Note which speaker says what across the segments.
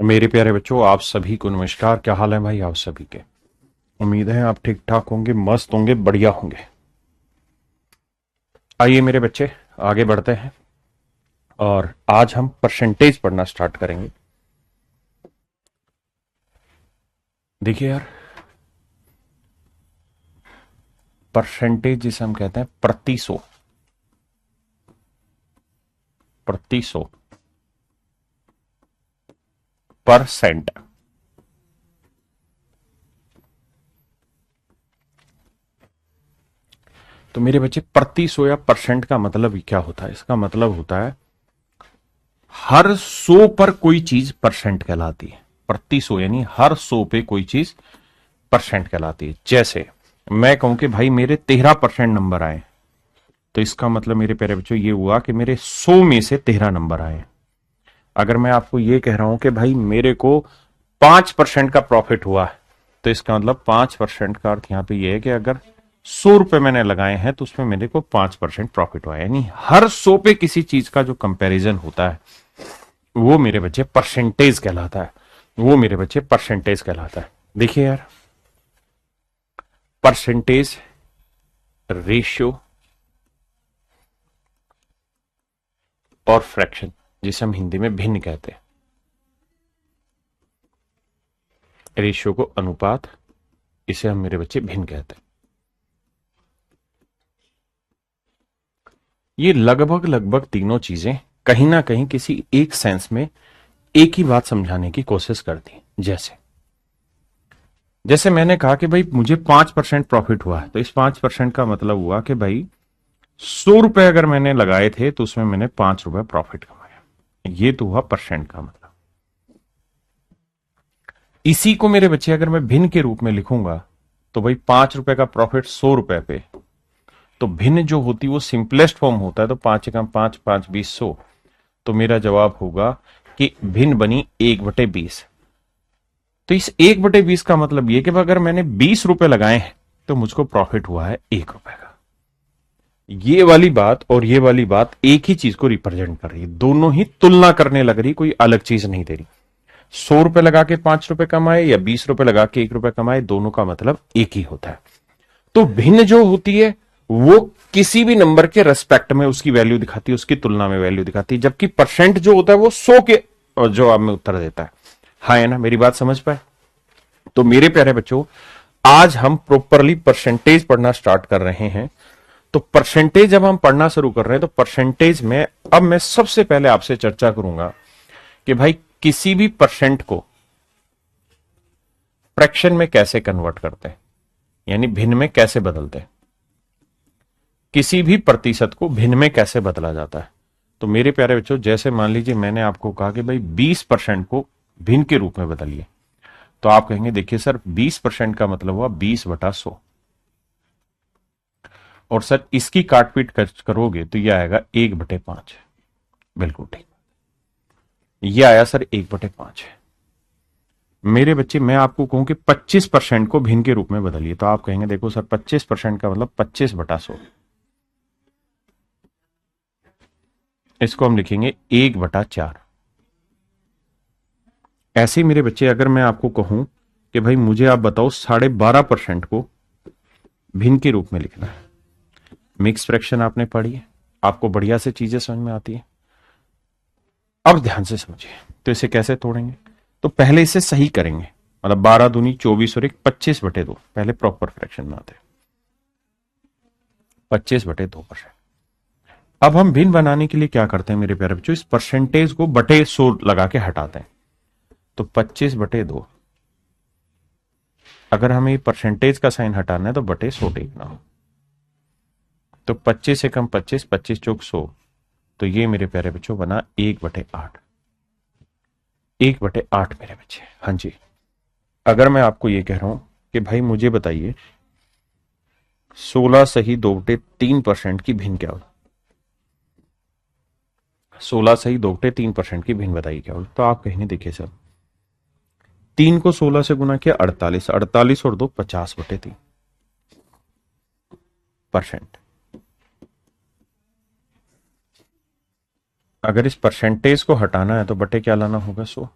Speaker 1: मेरे प्यारे बच्चों, आप सभी को नमस्कार। क्या हाल है भाई आप सभी के? उम्मीद है आप ठीक ठाक होंगे, मस्त होंगे, बढ़िया होंगे। आइए मेरे बच्चे, आगे बढ़ते हैं और आज हम परसेंटेज पढ़ना स्टार्ट करेंगे। देखिए यार, परसेंटेज जिसे हम कहते हैं प्रतिशो परसेंट। तो मेरे बच्चे, प्रतिशो या परसेंट का मतलब क्या होता है? इसका मतलब होता है हर 100 पर कोई चीज परसेंट कहलाती है। प्रतिशो यानी हर 100 पे कोई चीज परसेंट कहलाती है। जैसे मैं कहूं कि भाई मेरे 13% नंबर आए, तो इसका मतलब मेरे प्यारे बच्चों ये हुआ कि मेरे 100 में से 13 नंबर आए। अगर मैं आपको ये कह रहा हूं कि भाई मेरे को 5% का प्रॉफिट हुआ है, तो इसका मतलब 5% का अर्थ यहां पे ये है कि अगर 100 रुपए मैंने लगाए हैं तो उसमें मेरे को 5% प्रॉफिट हुआ है। यानी हर 100 पे किसी चीज का जो कंपैरिजन होता है वो मेरे बच्चे परसेंटेज कहलाता है। वो मेरे बच्चे परसेंटेज कहलाता है। देखिए यार, परसेंटेज, रेशियो और फ्रैक्शन, जिसे हम हिंदी में भिन्न कहते हैं। रेशियो को अनुपात, इसे हम मेरे बच्चे भिन्न कहते हैं। ये लगभग लगभग तीनों चीजें कहीं ना कहीं किसी एक सेंस में एक ही बात समझाने की कोशिश करती हैं। जैसे जैसे मैंने कहा कि भाई मुझे 5% प्रॉफिट हुआ है, तो इस 5% का मतलब हुआ कि भाई 100 रुपए अगर मैंने लगाए थे तो उसमें मैंने 5 रुपए प्रॉफिट कमाया। ये तो हुआ परसेंट का मतलब। इसी को मेरे बच्चे अगर मैं भिन्न के रूप में लिखूंगा तो भाई 5 रुपए का प्रॉफिट 100 रुपए पे, तो भिन्न जो होती है वो सिंपलेस्ट फॉर्म होता है। तो 5 एकम 5, 5 20 100। तो मेरा जवाब होगा कि भिन्न बनी 1/20। तो इस 1/20 का मतलब ये कि अगर मैंने 20 रुपए लगाए हैं तो मुझको प्रॉफिट हुआ है 1 रुपए का। ये वाली बात और ये वाली बात एक ही चीज को रिप्रेजेंट कर रही है, दोनों ही तुलना करने लग रही, कोई अलग चीज नहीं दे रही। 100 रुपए लगा के 5 रुपए कमाए या 20 रुपए लगा के 1 रुपए कमाए, दोनों का मतलब एक ही होता है। तो भिन्न जो होती है वो किसी भी नंबर के रेस्पेक्ट में उसकी वैल्यू दिखाती है, उसकी तुलना में वैल्यू दिखाती है, जबकि परसेंट जो होता है वो 100 के जवाब में उत्तर देता है। हाँ है ना, मेरी बात समझ पाए? तो मेरे प्यारे बच्चों, आज हम प्रॉपरली परसेंटेज पढ़ना स्टार्ट कर रहे हैं। तो परसेंटेज जब हम पढ़ना शुरू कर रहे हैं तो परसेंटेज में अब मैं सबसे पहले आपसे चर्चा करूंगा कि भाई किसी भी परसेंट को फ्रैक्शन में कैसे कन्वर्ट करते हैं, यानी भिन्न में कैसे बदलते हैं। किसी भी प्रतिशत को भिन्न में कैसे बदला जाता है। तो मेरे प्यारे बच्चों, जैसे मान लीजिए मैंने आपको कहा कि भाई 20% को भिन्न के रूप में बदलिए, तो आप कहेंगे देखिए सर 20% का मतलब हुआ 20/100, और सर इसकी काटपीट करोगे तो यह आएगा 1/5। बिल्कुल ठीक, यह आया सर 1/5। मेरे बच्चे, मैं आपको कहूं कि 25% को भिन्न के रूप में बदलिए, तो आप कहेंगे देखो सर 25% का मतलब 25/100। इसको हम लिखेंगे 1/4। ऐसे ही मेरे बच्चे, अगर मैं आपको कहूं कि भाई मुझे आप बताओ 12.5% को भिन्न के रूप में लिखना है। मिक्स फ्रैक्शन आपने पढ़ी है, आपको बढ़िया से चीजें समझ में आती है। अब ध्यान से समझिए, तो इसे कैसे तोड़ेंगे? तो पहले इसे सही करेंगे, मतलब 12 दूनी 24 और 1 25/2। पहले प्रॉपर फ्रैक्शन में आते हैं 25/2%। अब हम भिन्न बनाने के लिए क्या करते हैं मेरे प्यारे बच्चों, इस परसेंटेज को बटे 100 लगा के हटाते हैं। तो 25/2, अगर हमें परसेंटेज का साइन हटाना है तो बटे 100 टेकना हो। तो 25 एकम 25, 25 चौक 100, तो ये मेरे प्यारे बच्चों बना 1/8। 1/8 मेरे बच्चे। हाँ जी, अगर मैं आपको ये कह रहा हूं कि भाई मुझे बताइए 16 सही 2/3% की भिन्न क्या होगी, 16 सही 2/3% की भिन्न बताइए क्या होगी। तो आप कहेंगे देखिए सर 3 को 16 से गुना किया 48, 48 और 2 50/3%। अगर इस परसेंटेज को हटाना है तो बटे क्या लाना होगा 100।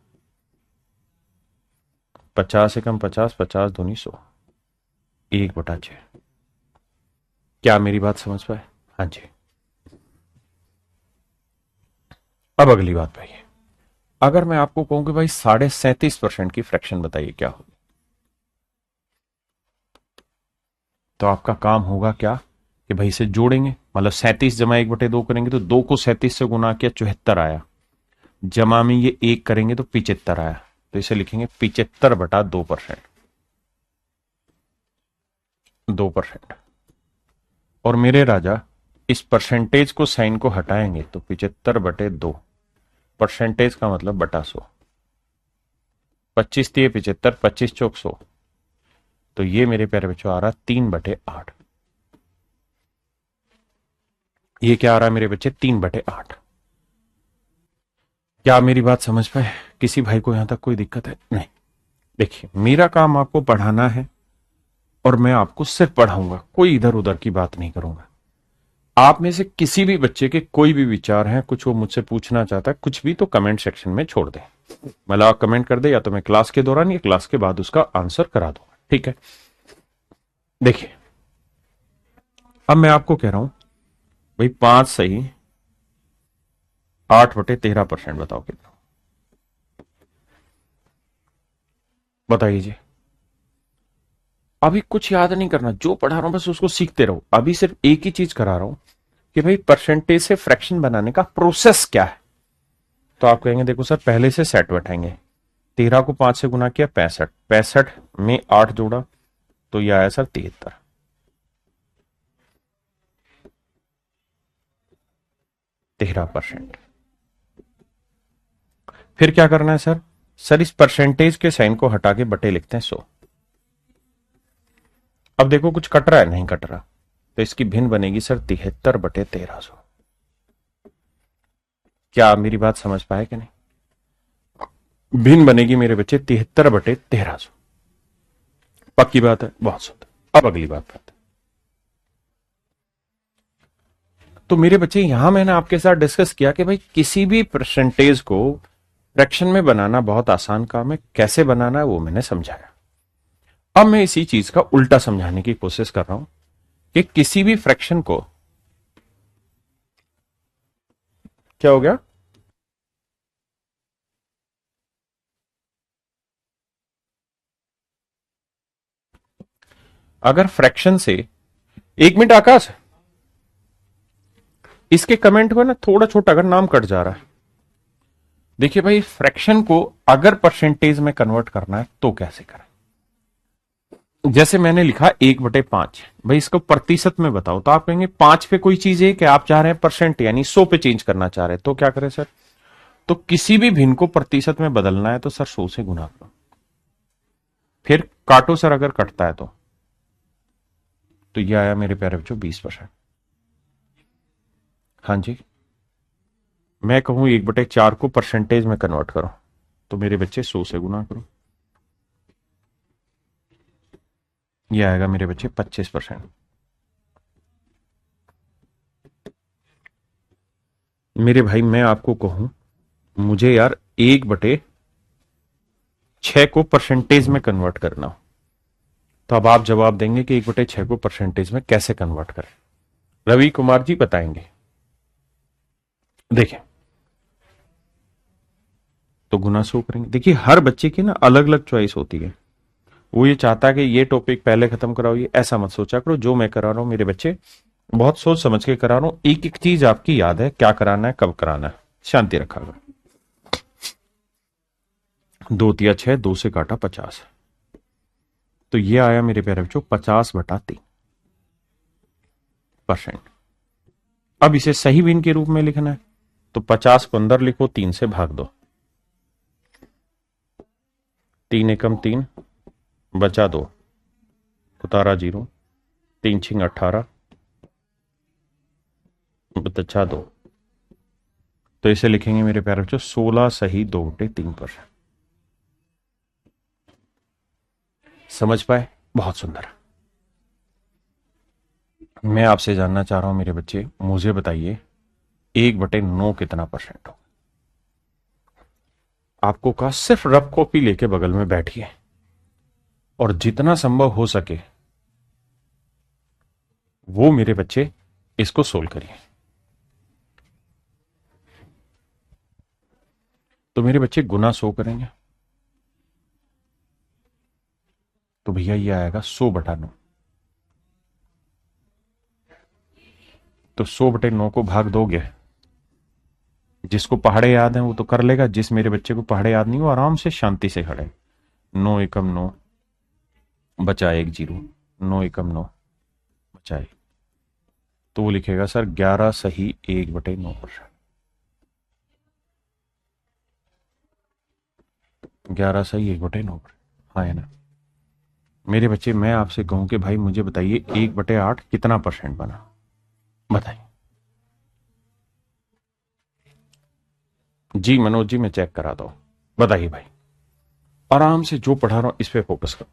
Speaker 1: 50 एकम 50, 50 दूनी 100, 1/6। क्या मेरी बात समझ पाए? हाँ जी। अब अगली बात भाई, अगर मैं आपको कहूं कि भाई 37.5% की फ्रैक्शन बताइए क्या होगी, तो आपका काम होगा क्या कि भाई इसे जोड़ेंगे, मतलब 37 जमा 1/2 करेंगे तो 2 को 37 से गुना किया 74 आया, जमा में ये 1 करेंगे तो 75 आया, तो इसे लिखेंगे 75/2%। 2%। और मेरे राजा इस परसेंटेज को साइन को हटाएंगे तो 75/2, परसेंटेज का मतलब बटा 100, 25 दिए 75, 25 चौक 100, तो ये मेरे प्यारे बच्चों आ रहा 3/8। ये क्या आ रहा है मेरे बच्चे? 3/8। क्या आप मेरी बात समझ पाए? किसी भाई को यहां तक कोई दिक्कत है? नहीं। देखिए, मेरा काम आपको पढ़ाना है और मैं आपको सिर्फ पढ़ाऊंगा, कोई इधर उधर की बात नहीं करूंगा। आप में से किसी भी बच्चे के कोई भी विचार हैं, कुछ वो मुझसे पूछना चाहता है, कुछ भी, तो कमेंट सेक्शन में छोड़ दे, मतलब आप कमेंट कर दे, या तो मैं क्लास के दौरान या क्लास के बाद उसका आंसर करा दूंगा, ठीक है? देखिए, अब मैं आपको कह रहा हूं भाई 5 सही 8/13% बताओ कितना, बताइए जी। अभी कुछ याद नहीं करना, जो पढ़ा रहा हूं बस उसको सीखते रहो। अभी सिर्फ एक ही चीज करा रहा हूं कि भाई परसेंटेज से फ्रैक्शन बनाने का प्रोसेस क्या है। तो आप कहेंगे देखो सर, पहले से सेट बैठाएंगे, 13 को 5 से गुना किया 65, 65 में 8 जोड़ा तो यह आया सर 73, 13%। फिर क्या करना है सर? सर इस परसेंटेज के साइन को हटा के बटे लिखते हैं 100। अब देखो कुछ कट रहा है? नहीं कट रहा, तो इसकी भिन्न बनेगी सर 73/1300। क्या आप मेरी बात समझ पाए कि नहीं? भिन्न बनेगी मेरे बच्चे 73/1300। पक्की बात है? बहुत सुंदर। अब अगली बात है, तो मेरे बच्चे यहां मैंने आपके साथ डिस्कस किया कि भाई किसी भी परसेंटेज को फ्रैक्शन में बनाना बहुत आसान काम है, कैसे बनाना है वो मैंने समझाया। अब मैं इसी चीज का उल्टा समझाने की कोशिश कर रहा हूं कि किसी भी फ्रैक्शन को, क्या हो गया? अगर फ्रैक्शन से, 1 मिनट आकाश, इसके कमेंट को ना थोड़ा छोटा, अगर नाम कट जा रहा है। देखिए भाई, फ्रैक्शन को अगर परसेंटेज में कन्वर्ट करना है तो कैसे करें? जैसे मैंने लिखा 1/5, भाई इसको प्रतिशत में बताओ, तो आप कहेंगे 5 पे कोई चीज है कि आप चाह रहे हैं परसेंट यानी 100 पे चेंज करना चाह रहे हैं, तो क्या करें सर? तो किसी भी भिन्न को प्रतिशत में बदलना है तो सर 100 से गुना करो, फिर काटो सर, अगर कटता है तो ये आया मेरे प्यारे बच्चों 20%। हाँ जी, मैं कहूं 1/4 को परसेंटेज में कन्वर्ट करो, तो मेरे बच्चे 100 से गुना करो, ये आएगा मेरे बच्चे 25%। मेरे भाई मैं आपको कहूं, मुझे यार 1/6 को परसेंटेज में कन्वर्ट करना हो, तो अब आप जवाब देंगे कि 1/6 को परसेंटेज में कैसे कन्वर्ट करें? रवि कुमार जी बताएंगे। देखिए, तो गुना 100 करेंगे। देखिए, हर बच्चे की ना अलग अलग चॉइस होती है, वो ये चाहता है कि ये टॉपिक पहले खत्म कराओ, ये ऐसा मत सोचा करो। जो मैं करा रहा हूं मेरे बच्चे, बहुत सोच समझ के करा रहा हूं, एक एक चीज आपकी याद है, क्या कराना है कब कराना है, शांति रखा करो। 2 तिया 6, 2 से काटा 50, तो ये आया मेरे प्यारे बच्चों 50/3%। अब इसे सही भिन्न के रूप में लिखना है, तो 50 को अंदर लिखो, 3 से भाग दो, 3 एकम 3, बचा 2, उतारा 0, 3 छिंग 18, बचा 2, तो इसे लिखेंगे मेरे प्यारे बच्चों 16 सही 2/3%। समझ पाए? बहुत सुंदर। मैं आपसे जानना चाह रहा हूं मेरे बच्चे, मुझे बताइए 1/9 कितना परसेंट हो? आपको कहा सिर्फ रफ कॉपी लेके बगल में बैठिए, और जितना संभव हो सके वो मेरे बच्चे इसको सोल्व करिए। तो मेरे बच्चे गुना 100 करेंगे, तो भैया ये आएगा 100/9। तो 100/9 को भाग दोगे, जिसको पहाड़े याद हैं वो तो कर लेगा, जिस मेरे बच्चे को पहाड़े याद नहीं वो आराम से शांति से खड़े। 9 एकम 9, बचा 1 जीरो, 9 एकम 9 बचा 1, तो वो लिखेगा सर 11 सही 1/9%। 11 सही 1/9%, हाँ है ना। मेरे बच्चे मैं आपसे कहूं कि भाई मुझे बताइए 1/8 कितना परसेंट बना, बताइए। जी मनोज जी मैं चेक करा दो, बताइए भाई। आराम से जो पढ़ा रहा हूं इस पे फोकस करो।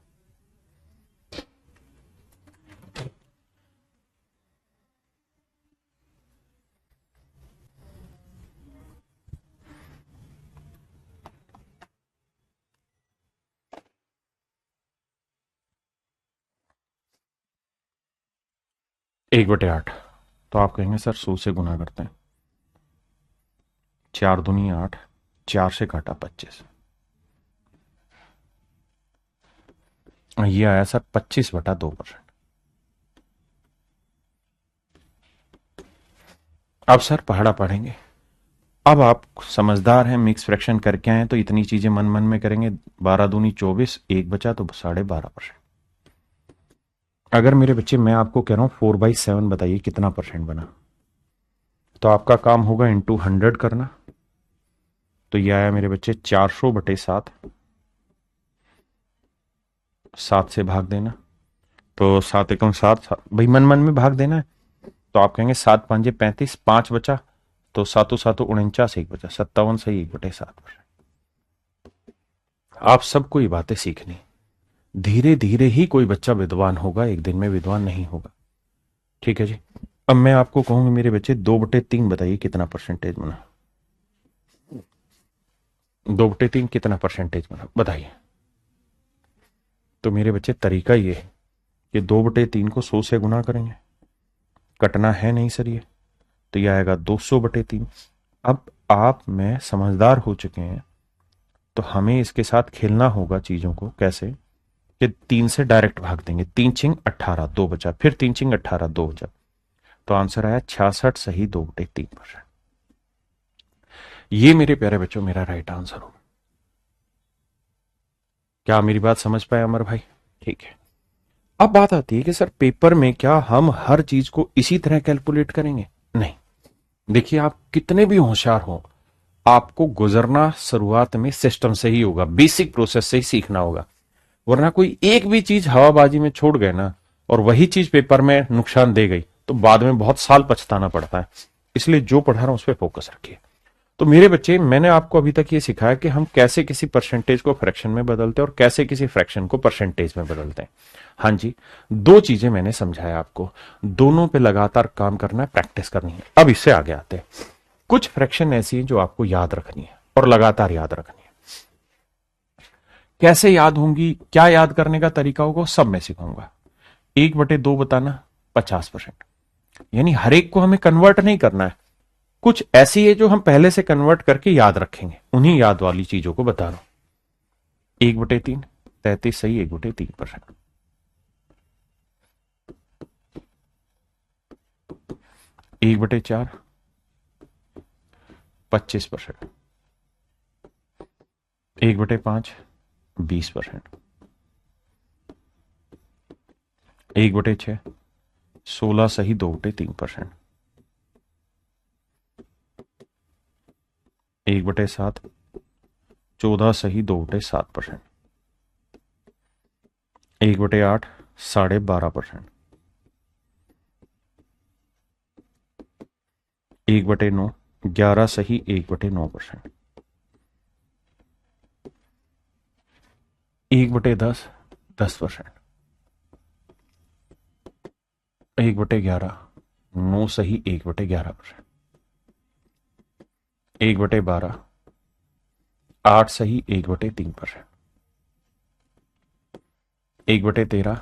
Speaker 1: एक बटे आठ, तो आप कहेंगे सर 100 से गुना करते हैं, 4 दूनी 8, 4 से काटा 25, ये आया सर 25/2%। अब सर पहाड़ा पढ़ेंगे। अब आप समझदार हैं, मिक्स फ्रैक्शन करके आए तो इतनी चीजें मन मन में करेंगे। 12 दूनी 24, एक बचा तो 12.5%। अगर मेरे बच्चे मैं आपको कह रहा हूं 4/7 बताइए कितना परसेंट बना, तो आपका काम होगा इंटू 100 करना। तो ये आया मेरे बच्चे 400/7, 7 से भाग देना, तो 7 एकम 7, भाई मन मन में भाग देना है। तो आप कहेंगे 7 5 35, 5 बचा, तो 7 7 49, 1 बचा 57 सही 1/7%। आप सबको ये बातें सीखनी, धीरे धीरे ही कोई बच्चा विद्वान होगा, एक दिन में विद्वान नहीं होगा। ठीक है जी। अब मैं आपको कहूंगी मेरे बच्चे 2/3 बताइए कितना परसेंटेज बना, 2/3 कितना परसेंटेज बना बताइए। तो मेरे बच्चे तरीका ये है कि 2/3 को 100 से गुना करेंगे, कटना है नहीं सर ये, तो ये आएगा 200/3। अब आप में समझदार हो चुके हैं, तो हमें इसके साथ खेलना होगा चीजों को। कैसे कि 3 से डायरेक्ट भाग देंगे, 3 छिंग 18, 2 बचा, फिर 3 छिंग 18, 2 बचा, तो आंसर आया 66 सही 2/3%। ये मेरे प्यारे बच्चों मेरा राइट आंसर हो। क्या मेरी बात समझ पाए अमर भाई? ठीक है। अब बात आती है कि सर पेपर में क्या हम हर चीज को इसी तरह कैलकुलेट करेंगे? नहीं। देखिए आप कितने भी होशियार हो, आपको गुजरना शुरुआत में सिस्टम से ही होगा, बेसिक प्रोसेस से ही सीखना होगा। वरना कोई एक भी चीज हवाबाजी में छोड़ गए ना, और वही चीज पेपर में नुकसान दे गई, तो बाद में बहुत साल पछताना पड़ता है। इसलिए जो पढ़ा रहा हूं उस पर फोकस रखिए। तो मेरे बच्चे मैंने आपको अभी तक ये सिखाया कि हम कैसे किसी परसेंटेज को फ्रैक्शन में बदलते हैं और कैसे किसी फ्रैक्शन को परसेंटेज में बदलते हैं। हाँ जी, दो चीजें मैंने समझाया आपको, दोनों पे लगातार काम करना है, प्रैक्टिस करनी है। अब इससे आगे आते हैं। कुछ फ्रैक्शन ऐसी है जो आपको याद रखनी है और लगातार याद रखनी है। कैसे याद होंगी, क्या याद करने का तरीका होगा, सब मैं सिखाऊंगा। 1/2 बताना 50%, यानी हर एक को हमें कन्वर्ट नहीं करना है, कुछ ऐसी है जो हम पहले से कन्वर्ट करके याद रखेंगे, उन्हीं याद वाली चीजों को बता रहा हूं। 1/3 33 सही 1/3%। 1/4 25%। 1/5 20%। 1/6 16 सही 2/3%। 1/7 14 सही 2/7%। 1/8 12.5%। 1/9 11 सही 1/9%। 1/10 10%। 1/11 9 सही 1/11%। 1/12 8 सही 1/3%। 1/13,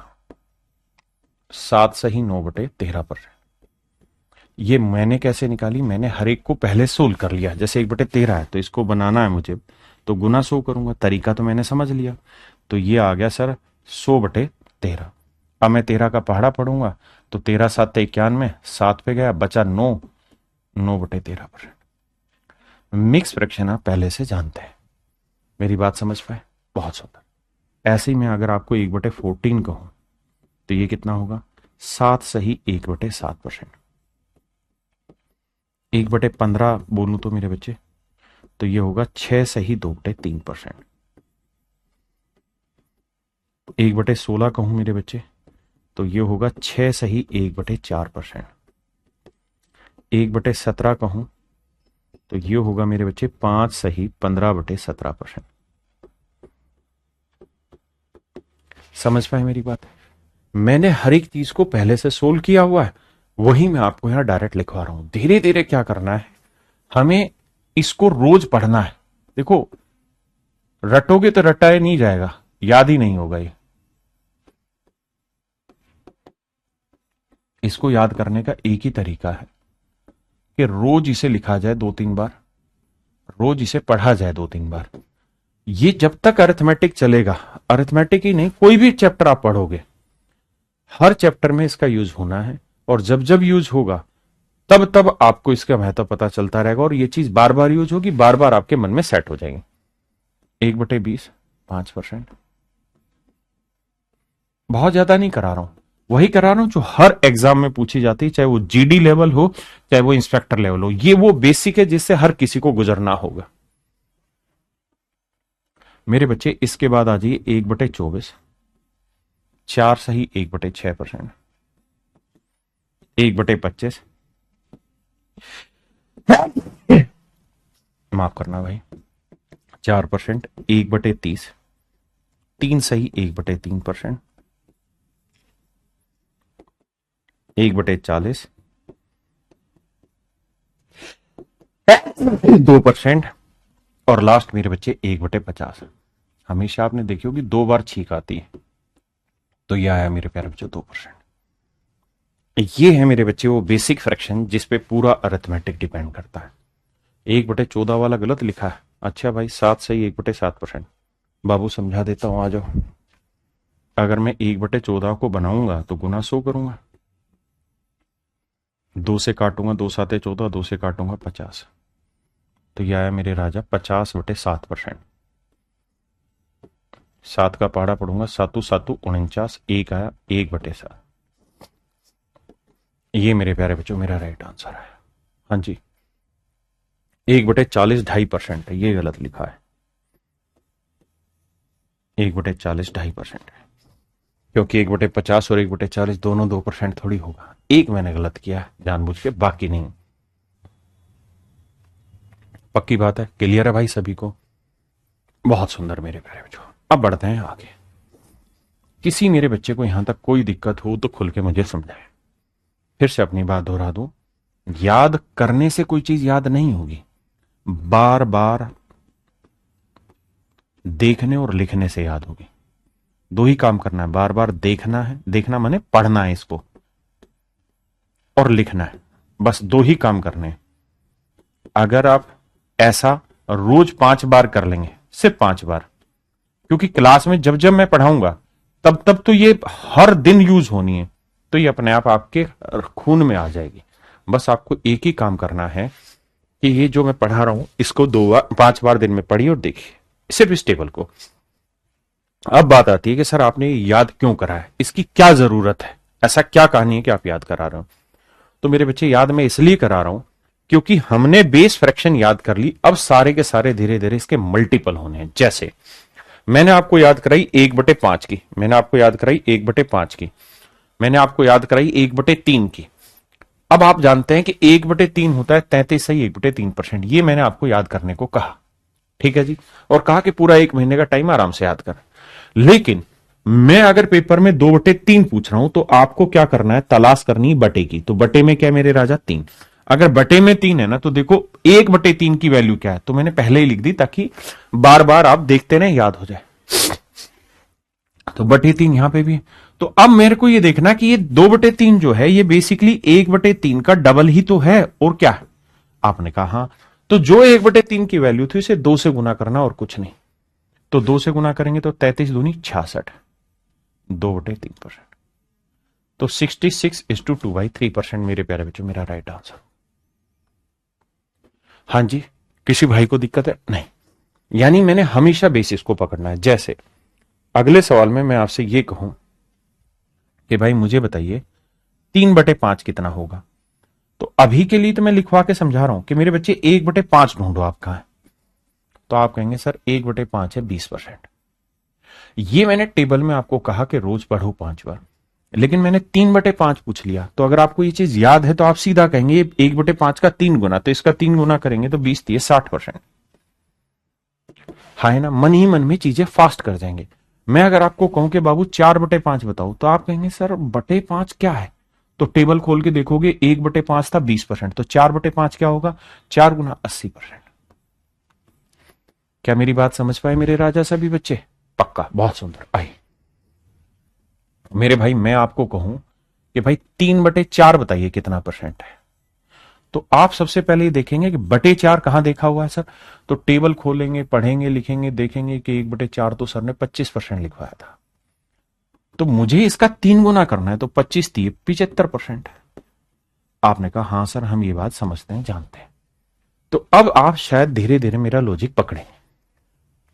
Speaker 1: 7 सही 9/13%। ये मैंने कैसे निकाली? मैंने हर एक को पहले सोल्व कर लिया। जैसे 1/13 है तो इसको बनाना है मुझे, तो गुना 100 करूंगा। तरीका तो मैंने समझ लिया। तो ये आ गया सर 100/13। अब मैं 13 का पहाड़ा पढ़ूंगा तो 13 7 91, 7 पे गया, बचा 9, 9/13%। मिक्स फ्रैक्शन आप पहले से जानते हैं। मेरी बात समझ पाए? बहुत सुंदर। ऐसे ही मैं अगर आपको 1/14 कहूं तो ये कितना होगा? 7 सही 1/7%। 1/15 बोलूं तो मेरे बच्चे तो ये होगा 6 सही 2/3%। 1/16 कहूं मेरे बच्चे तो ये होगा 6 सही 1/4%। 1/17 कहूं तो ये होगा मेरे बच्चे 5 सही 15/17%। समझ पाए मेरी बात? मैंने हर एक चीज को पहले से सोल्व किया हुआ है, वही मैं आपको यहां डायरेक्ट लिखवा रहा हूं। धीरे धीरे क्या करना है, हमें इसको रोज पढ़ना है। देखो, रटोगे तो रटाए नहीं जाएगा, याद ही नहीं होगा ये। इसको याद करने का एक ही तरीका है कि रोज इसे लिखा जाए 2-3 बार, रोज इसे पढ़ा जाए 2-3 बार। ये जब तक अरिथमेटिक चलेगा, अरिथमेटिक ही नहीं कोई भी चैप्टर आप पढ़ोगे, हर चैप्टर में इसका यूज होना है। और जब जब यूज होगा तब तब आपको इसका महत्व पता चलता रहेगा, और ये चीज बार बार यूज होगी, बार बार आपके मन में सेट हो जाएगी। 1/20 5%। बहुत ज्यादा नहीं करा रहा हूं, वही करा रहा हूं जो हर एग्जाम में पूछी जाती है, चाहे वो जीडी लेवल हो चाहे वो इंस्पेक्टर लेवल हो। ये वो बेसिक है जिससे हर किसी को गुजरना होगा मेरे बच्चे। इसके बाद आ जाइए 1/24, 4 सही 1/6%। 1/25, माफ करना भाई, 4%। 1/30, 3 सही 1/3%। 1/40, 2%। और लास्ट मेरे बच्चे 1/50। हमेशा आपने देखी होगी 2 बार छींक आती है, तो यह आया मेरे प्यारे बच्चों 2%। ये है मेरे बच्चे वो बेसिक फ्रैक्शन जिस पे पूरा अरिथमेटिक डिपेंड करता है। 1/14 वाला गलत लिखा है। अच्छा भाई, 7 सही 1/7%। बाबू समझा देता हूं, आ जाओ। अगर मैं 1/14 को बनाऊंगा तो गुना 100 करूंगा, 2 से काटूंगा, 2 7 14, 2 से काटूंगा 50, तो यह आया मेरे राजा 50/7%। 7 का पहाड़ा पढ़ूंगा, 7 7 49, 1 आया 1/7। ये मेरे प्यारे बच्चों मेरा राइट आंसर है। हाँ जी, 1/40 2.5% है, ये गलत लिखा है। 1/40 2.5% है, क्योंकि 1/50 और 1/40 दोनों 2% थोड़ी होगा। एक मैंने गलत किया जानबूझ के, बाकी नहीं। पक्की बात है, क्लियर है भाई सभी को? बहुत सुंदर मेरे प्यारे बच्चों। अब बढ़ते हैं आगे। किसी मेरे बच्चे को यहां तक कोई दिक्कत हो तो खुल के मुझे समझाए। फिर से अपनी बात दोहरा दूं, याद करने से कोई चीज याद नहीं होगी, बार बार देखने और लिखने से याद होगी। दो ही काम करना है, बार बार देखना है, देखना माने पढ़ना है इसको, और लिखना है, बस 2 ही काम करने हैं। अगर आप ऐसा रोज 5 बार कर लेंगे, सिर्फ 5 बार, क्योंकि क्लास में जब जब मैं पढ़ाऊंगा तब तब तो ये हर दिन यूज होनी है, तो ये अपने आप आपके खून में आ जाएगी। बस आपको एक ही काम करना है कि ये जो मैं पढ़ा रहा हूं इसको 5 बार दिन में पढ़िए और देखिए, सिर्फ इस टेबल को। अब बात आती है कि सर आपने याद क्यों करा है, इसकी क्या जरूरत है, ऐसा क्या कहानी है कि आप याद करा रहे हो? तो मेरे बच्चे, याद मैं इसलिए करा रहा हूं क्योंकि हमने बेस फ्रैक्शन याद कर ली, अब सारे के सारे धीरे धीरे इसके मल्टीपल होने हैं। जैसे मैंने आपको याद कराई 1/5 की, मैंने आपको याद कराई 1/5 की, मैंने आपको याद कराई 1/3 की। अब आप जानते हैं कि 1/3 होता है 33 सही 1/3%। ये मैंने आपको याद करने को कहा, ठीक है जी, और कहा कि पूरा 1 महीने का टाइम आराम से याद कर। लेकिन मैं अगर पेपर में 2/3 पूछ रहा हूं तो आपको क्या करना है, तलाश करनी है बटे की। तो बटे में क्या है मेरे राजा, 3। अगर बटे में 3 है ना तो देखो 1/3 की वैल्यू क्या है, तो मैंने पहले ही लिख दी ताकि बार बार आप देखते रहे, याद हो जाए। तो बटे 3 यहां पे भी है। तो अब मेरे को ये देखना कि ये 2/3 जो है ये बेसिकली 1/3 का डबल ही तो है, और क्या है? आपने कहा हाँ। तो जो 1/3 की वैल्यू थी उसे 2 से गुना करना और कुछ नहीं। तो 2 से गुना करेंगे तो 33 दूनी 66, 2/3%। तो 66:2/3% मेरे प्यारे बच्चों मेरा राइट आंसर। हाँ जी, किसी भाई को दिक्कत है? नहीं। यानी मैंने हमेशा बेसिस को पकड़ना है। जैसे अगले सवाल में मैं आपसे यह कहूं कि भाई मुझे बताइए 3/5 कितना होगा, तो अभी के लिए तो मैं लिखवा के समझा रहा हूं कि मेरे बच्चे 1/5 ढूंढो आप कहां है। तो आप कहेंगे सर 1/5 है 20%। ये मैंने टेबल में आपको कहा कि रोज पढ़ो 5 बार, लेकिन मैंने 3/5 पूछ लिया। तो अगर आपको ये चीज याद है तो आप सीधा कहेंगे 1/5 का 3 गुना, तो इसका 3 गुना करेंगे तो 20 दिए 60%। है ना, मन ही मन में चीजें फास्ट कर जाएंगे। मैं अगर आपको कहूं कि बाबू 4/5 बताओ, तो आप कहेंगे सर बटे 5 क्या है? तो टेबल खोल के देखोगे 1/5 था 20%, तो 4/5 क्या होगा? 4 गुना 80%। क्या मेरी बात समझ पाए मेरे राजा सभी बच्चे? पक्का, बहुत सुंदर। आइए मेरे भाई मैं आपको कहूं कि भाई 3/4 बताइए कितना परसेंट है, तो आप सबसे पहले ये देखेंगे कि बटे 4 कहां देखा हुआ है सर। तो टेबल खोलेंगे, पढ़ेंगे, लिखेंगे, देखेंगे कि 1/4 तो सर ने 25% लिखवाया था, तो मुझे इसका 3 गुना करना है, तो 25 दिए 75%। आपने कहा हाँ सर हम ये बात समझते हैं, जानते हैं। तो अब आप शायद धीरे धीरे मेरा लॉजिक पकड़ें,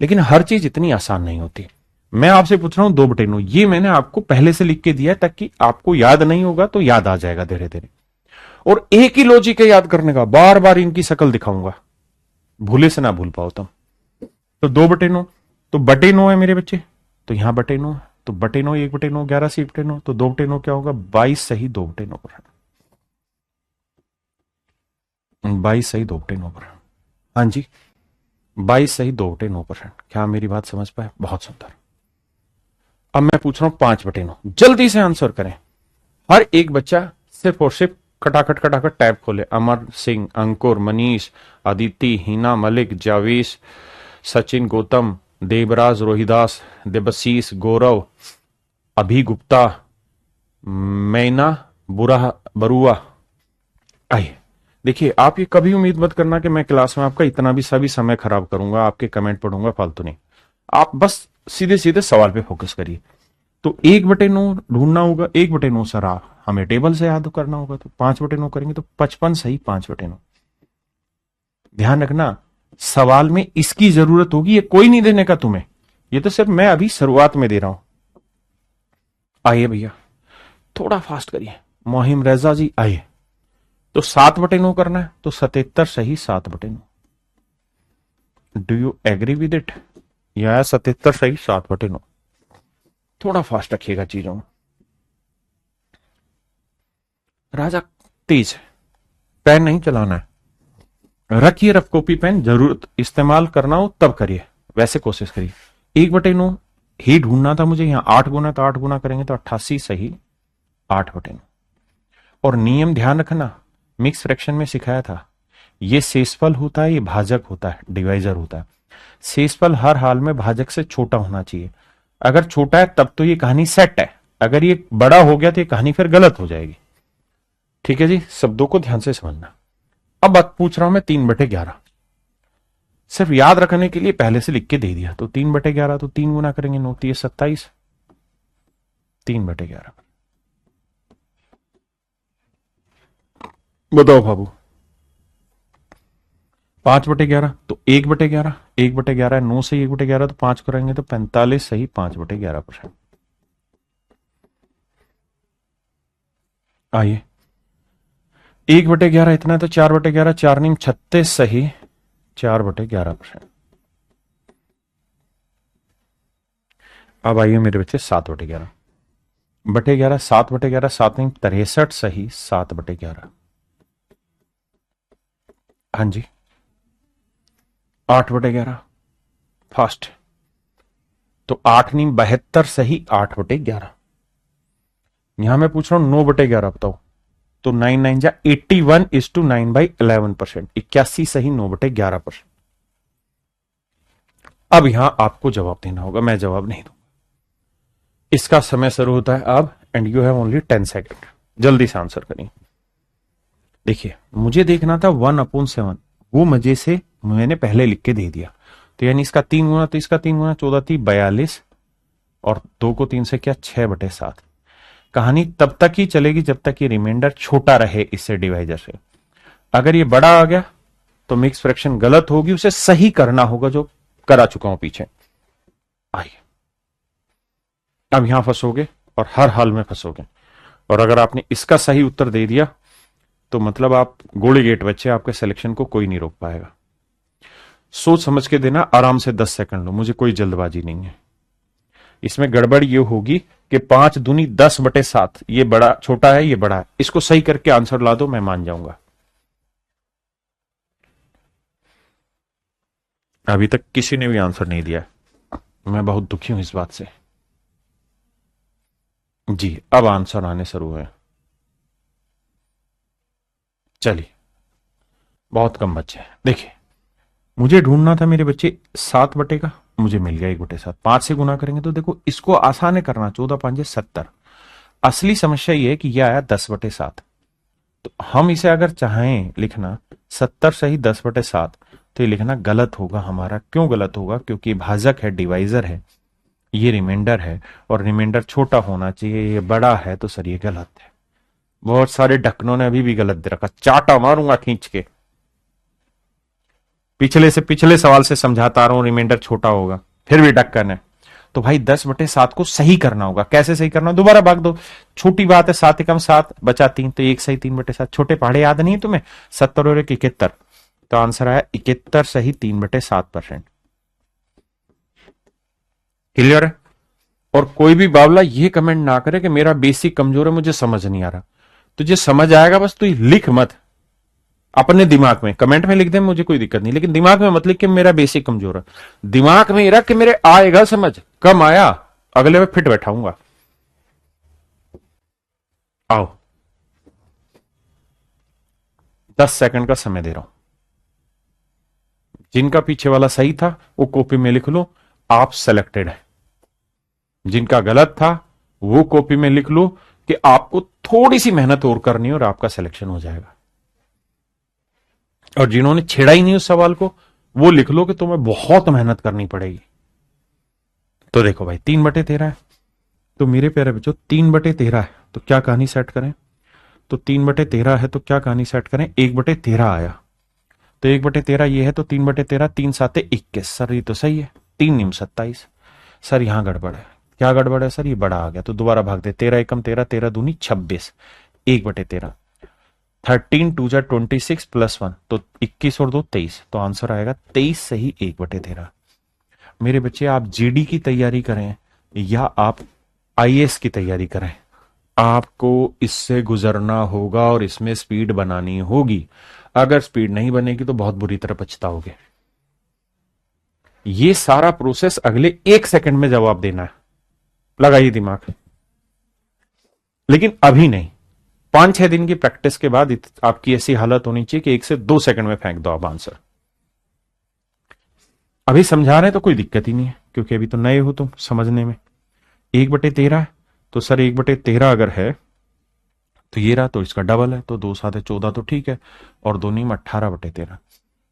Speaker 1: लेकिन हर चीज इतनी आसान नहीं होती। मैं आपसे पूछ रहा हूं 2/9, ये मैंने आपको पहले से लिख के दिया है ताकि आपको याद नहीं होगा तो याद आ जाएगा धीरे धीरे। और एक ही लॉजिक है याद करने का, बार बार इनकी शक्ल दिखाऊंगा, भूले से ना भूल पाओ तुम। तो 2/9, तो बटे 9 है मेरे बच्चे, तो यहां बटे 9 है, तो बटे 9 1/9 11 से 1/9, तो 2/9 क्या होगा? 22 सही 2/9%। 22 सही 2/9%। हाँ जी, 22 सही 2/9%। क्या मेरी बात समझ पाए? बहुत सुंदर। अब मैं पूछ रहा हूं 5/9, जल्दी से आंसर करें। हर एक बच्चा सिर्फ और सिर्फ खटाखट खटाखट टैब खोले। अमर सिंह, अंकुर, मनीष, अदिति, हिना मलिक, जावेश, सचिन, गौतम, देवराज, रोहिदास, देवशीष, गौरव, अभी गुप्ता, मैना, बुरा बरुआ। आइए देखिए, आप ये कभी उम्मीद मत करना कि मैं क्लास में आपका इतना भी सभी समय खराब करूंगा, आपके कमेंट पढ़ूंगा, फालतू नहीं। आप बस सीधे सीधे सवाल पे फोकस करिए। तो 1/9 ढूंढना होगा। 1/9 सर हमें टेबल से याद करना होगा, तो 5/9 करेंगे तो 55 सही 5/9। ध्यान रखना सवाल में इसकी जरूरत होगी, ये कोई नहीं देने का तुम्हें, ये तो सिर्फ मैं अभी शुरुआत में दे रहा हूं। आइए भैया थोड़ा फास्ट करिए। मोहिम रजा जी आइए। तो 7/9 करना है, तो 77 सही 7/9। Do you agree with it? या 77 सही 7/9। थोड़ा फास्ट रखिएगा चीजों में। राजा तेज, पेन नहीं चलाना है, रखिए रफ कॉपी पेन, जरूरत इस्तेमाल करना हो तब करिए, वैसे कोशिश करिए। 1/9 ही ढूंढना था मुझे, यहां 8 गुना, तो 8 गुना करेंगे तो 88 सही 8/9। और नियम ध्यान रखना, मिक्स फ्रैक्शन में सिखाया था, ये शेषफल होता है, ये भाजक होता है, डिवाइजर होता है। शेषफल हर हाल में भाजक से छोटा होना चाहिए। अगर छोटा है तब तो ये कहानी सेट है, अगर ये बड़ा हो गया तो ये कहानी फिर गलत हो जाएगी। ठीक है जी, शब्दों को ध्यान से समझना। अब बात पूछ रहा हूं मैं 3/11, सिर्फ याद रखने के लिए पहले से लिख के दे दिया। तो 3/11, तो 3 गुना करेंगे 9 3 27, 3/11। बताओ बाबू 5/11, तो 1/11, 1/11 9 से 1/11, तो 5 करेंगे तो 45 सही 5/11%। आइए 1/11 इतना है, तो 4/11, 4 नीम 36 सही 4/11%। अब आइए मेरे बच्चे 7/11, 7/11, 7 नीम 63 सही 7/11। हाँ जी 8/11 फास्ट, तो 8 नीम 72 सही 8/11। यहां मैं पूछ रहा हूं 9/11 बताओ, तो 9 9 जा 81:9/11%, 81 सही 9/11%। अब यहां आपको जवाब देना होगा, मैं जवाब नहीं दूंगा। इसका समय शुरू होता है अब, and you have only 10 second. जल्दी से आंसर करिए। देखिए मुझे देखना था 1/7, वो मजे से मैंने पहले लिख के दे दिया, तो यानी इसका 3 गुना, तो इसका 3 गुना 14 थी 42, और 2 को 3 से क्या 6/7। कहानी तब तक ही चलेगी जब तक ये रिमाइंडर छोटा रहे इससे डिवाइजर से। अगर ये बड़ा आ गया तो मिक्स फ्रैक्शन गलत होगी, उसे सही करना होगा जो करा चुका हूं पीछे। आइए अब यहां फंसोगे और हर हाल में फंसोगे, और अगर आपने इसका सही उत्तर दे दिया तो मतलब आप गोली गेट बच्चे, आपके सिलेक्शन को कोई नहीं रोक पाएगा। सोच समझ के देना, आराम से 10 सेकंड लो, मुझे कोई जल्दबाजी नहीं है। इसमें गड़बड़ ये होगी कि 5 दूनी 10/7, ये बड़ा छोटा है, ये बड़ा है, इसको सही करके आंसर ला दो, मैं मान जाऊंगा। अभी तक किसी ने भी आंसर नहीं दिया, मैं बहुत दुखी हूं इस बात से। जी अब आंसर आने शुरू है। चलिए बहुत कम बच्चे हैं। देखिए मुझे ढूंढना था मेरे बच्चे 7 बटे का, मुझे मिल गया 1/7। 5 से गुना करेंगे तो देखो इसको आसान है करना, 14 5 70। असली समस्या ये है कि यह आया 10/7, तो हम इसे अगर चाहें लिखना 70 सही 10/7, तो ये लिखना गलत होगा हमारा। क्यों गलत होगा? क्योंकि भाजक है, डिवाइजर है, ये रिमाइंडर है, और रिमाइंडर छोटा होना चाहिए, ये बड़ा है, तो सर ये गलत है। बहुत सारे ढक्कनों ने अभी भी गलत दे रखा, चाटा मारूंगा खींच के। पिछले सवाल से समझाता आ रहा हूं रिमाइंडर छोटा होगा, फिर भी ढक्कन है। तो भाई 10/7 को सही करना होगा। कैसे सही करना? दोबारा भाग दो, छोटी बात है, 7 एकम 7 बचा 3, तो 1 सही 3/7। छोटे पहाड़े याद नहीं है तुम्हें? 70 और 1 71, तो आंसर आया 71 सही 3/7%। क्लियर है? और कोई भी बावला ये कमेंट ना करे कि मेरा बेसिक कमजोर है, मुझे समझ नहीं आ रहा। तुझे समझ आएगा, बस तू लिख मत अपने दिमाग में, कमेंट में लिख दे, मुझे कोई दिक्कत नहीं, लेकिन दिमाग में मत लिख के मेरा बेसिक कमजोर है। दिमाग में रख के मेरे आएगा समझ, कम आया अगले में फिट बैठाऊंगा। आओ 10 सेकंड का समय दे रहा हूं। जिनका पीछे वाला सही था वो कॉपी में लिख लो, आप सेलेक्टेड है। जिनका गलत था वो कॉपी में लिख लो कि आपको थोड़ी सी मेहनत और करनी है और आपका सिलेक्शन हो जाएगा। और जिन्होंने छेड़ा ही नहीं उस सवाल को, वो लिख लो कि तुम्हें बहुत मेहनत करनी पड़ेगी। तो देखो भाई 3/13 है, तो मेरे प्यारे बच्चों 3/13 है, तो क्या कहानी सेट करें? तो 3/13 है तो क्या कहानी सेट करें? 1/13 आया, तो 1/13 ये है, तो 3/13, 3 7 21। सर ये तो सही है, 3 निम 27। सर यहां गड़बड़ है। क्या गड़बड़ है सर? ये बड़ा आ गया, तो दोबारा भाग दे। 13 एकम 13, 13 दूनी 26, 1/13। 13 2 जा 26 +1, तो 21 और 2 23, तो आंसर आएगा 23 सही 1/13। मेरे बच्चे आप जीडी की तैयारी करें या आप आईएएस की तैयारी करें, आपको इससे गुजरना होगा और इसमें स्पीड बनानी होगी। अगर स्पीड नहीं बनेगी तो बहुत बुरी तरह पछताओगे। ये सारा प्रोसेस अगले 1 सेकंड में जवाब देना है, लगाइए दिमाग। लेकिन अभी नहीं, 5-6 दिन की प्रैक्टिस के बाद आपकी ऐसी हालत होनी चाहिए कि 1 से 2 सेकंड में फेंक दो आप आंसर। अभी समझा रहे हैं तो कोई दिक्कत ही नहीं है, क्योंकि अभी तो नए हो तुम समझने में। 1/13 है, तो सर 1/13 अगर है तो ये रहा, तो इसका डबल है, तो 2 7 14, तो ठीक है, और दोनों में 18/13,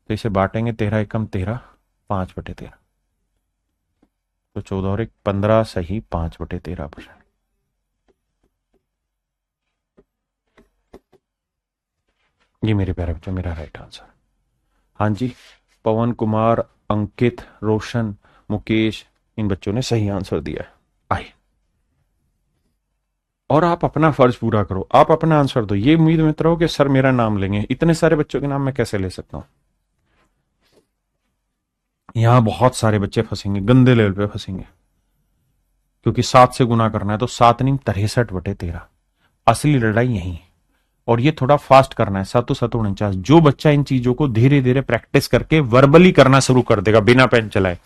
Speaker 1: तो इसे बांटेंगे 13 एकम 13, 5/13, तो 14 और 1 15 सही 5/13%। ये मेरे प्यारे बच्चों मेरा राइट आंसर। हाँ जी, पवन कुमार, अंकित, रोशन, मुकेश, इन बच्चों ने सही आंसर दिया है। आइए, और आप अपना फर्ज पूरा करो, आप अपना आंसर दो। ये उम्मीद मत रहो कि सर मेरा नाम लेंगे, इतने सारे बच्चों के नाम मैं कैसे ले सकता हूं। यहां बहुत सारे बच्चे फंसेंगे, गंदे लेवल पे फंसेंगे, क्योंकि 7 से गुना करना है, तो 7 नहीं 63/13। असली लड़ाई यही है, और ये थोड़ा फास्ट करना है, 7 7 49। जो बच्चा इन चीजों को धीरे धीरे प्रैक्टिस करके वर्बली करना शुरू कर देगा बिना पेन चलाए,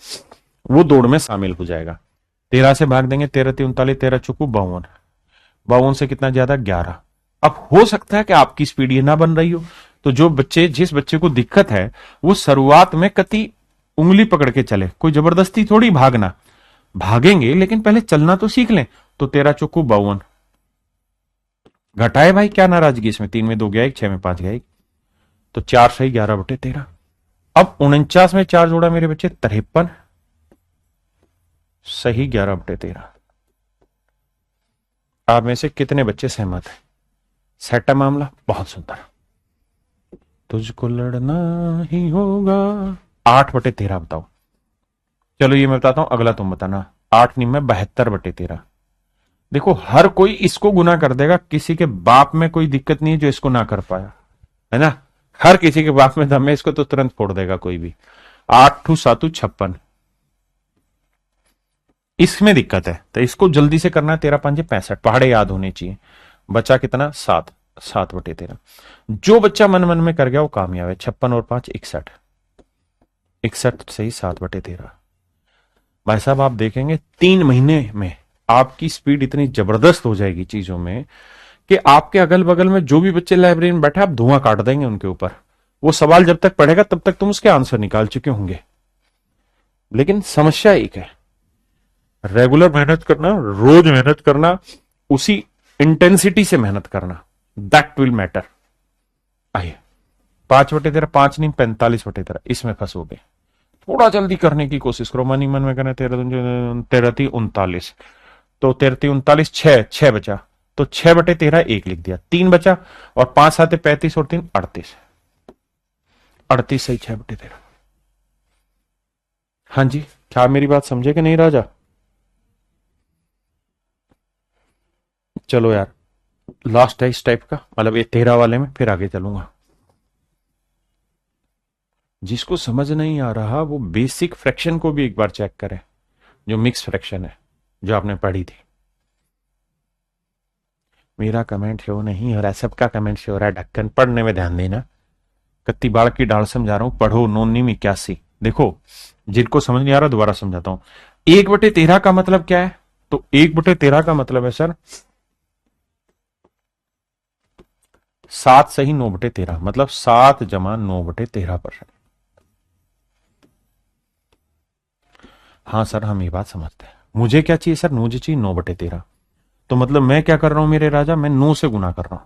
Speaker 1: वो दौड़ में शामिल हो जाएगा। 13 से भाग देंगे, 13 3 39, 13 चुकू 52, 52 से कितना ज्यादा 11। अब हो सकता है कि आपकी स्पीड ये ना बन रही हो, तो जिस बच्चे को दिक्कत है वो शुरुआत में कति उंगली पकड़ के चले, कोई जबरदस्ती थोड़ी भागना। भागेंगे लेकिन पहले चलना तो सीख लें। तो 13 चौको 52, घटाए भाई, क्या नाराजगी इसमें, 3 में 2 गया 1, 6 में 5 गया 1, तो 4 सही 11/13। अब 49 में 4 जोड़ा मेरे बच्चे 53, सही 11/13। आप में से कितने बच्चे सहमत हैं? सेट है मामला, बहुत सुंदर। तुझको लड़ना ही होगा। 8/13 बताओ। चलो ये मैं बताता हूं, अगला तुम बताना। 8 नहीं में 72/13। देखो हर कोई इसको गुना कर देगा, किसी के बाप में कोई दिक्कत नहीं है जो इसको ना कर पाया, है ना। हर किसी के बाप में दम है, इसको तो तुरंत फोड़ देगा कोई भी। 8×7=56, इसमें दिक्कत है तो इसको जल्दी से करना है। 13×5=65, पहाड़े याद होने चाहिए। बचा कितना? 7, 7/13। जो बच्चा मन मन में कर गया वो कामयाब है। 56 और 5 61, 61 सही 7/13। भाई साहब आप देखेंगे 3 महीने में आपकी स्पीड इतनी जबरदस्त हो जाएगी चीजों में कि आपके अगल बगल में जो भी बच्चे लाइब्रेरी में बैठे आप धुआं काट देंगे उनके ऊपर। वो सवाल जब तक पढ़ेगा तब तक तुम उसके आंसर निकाल चुके होंगे। लेकिन समस्या एक है, रेगुलर मेहनत करना, रोज मेहनत करना, उसी इंटेंसिटी से मेहनत करना, दैट विल मैटर। आइए 5/13, 5 नहीं 45/13, इसमें फंसोगे। थोड़ा जल्दी करने की कोशिश करो, मन ही मन में करना। 13×3=39, तो 13×3=39, 6 बचा, तो 6/13 1 लिख दिया, 3 बचा, और 5×7=35 और 3 38, 38 सही 6/13। हाँ जी, क्या मेरी बात समझे कि नहीं राजा? चलो यार, लास्ट है इस टाइप का, मतलब ये 13 वाले में, फिर आगे चलूंगा। जिसको समझ नहीं आ रहा वो बेसिक फ्रैक्शन को भी एक बार चेक करे, जो मिक्स फ्रैक्शन है, जो आपने पढ़ी थी। मेरा कमेंट शो नहीं हो रहा है, सबका कमेंट शो हो रहा है। ढक्कन पढ़ने में ध्यान देना। कत्ती बाढ़ की डाल समझा रहा हूं, पढ़ो। 9×81। देखो जिनको समझ नहीं आ रहा दोबारा समझाता हूं। 1/13 का मतलब क्या है? तो 1/13 का मतलब है सर 7 सही 9/13, मतलब 7 जमा 9/13%। हाँ सर हम ये बात समझते हैं। मुझे क्या चाहिए सर? मुझे चाहिए 9/13। तो मतलब मैं क्या कर रहा हूं मेरे राजा, मैं 9 से गुना कर रहा हूं।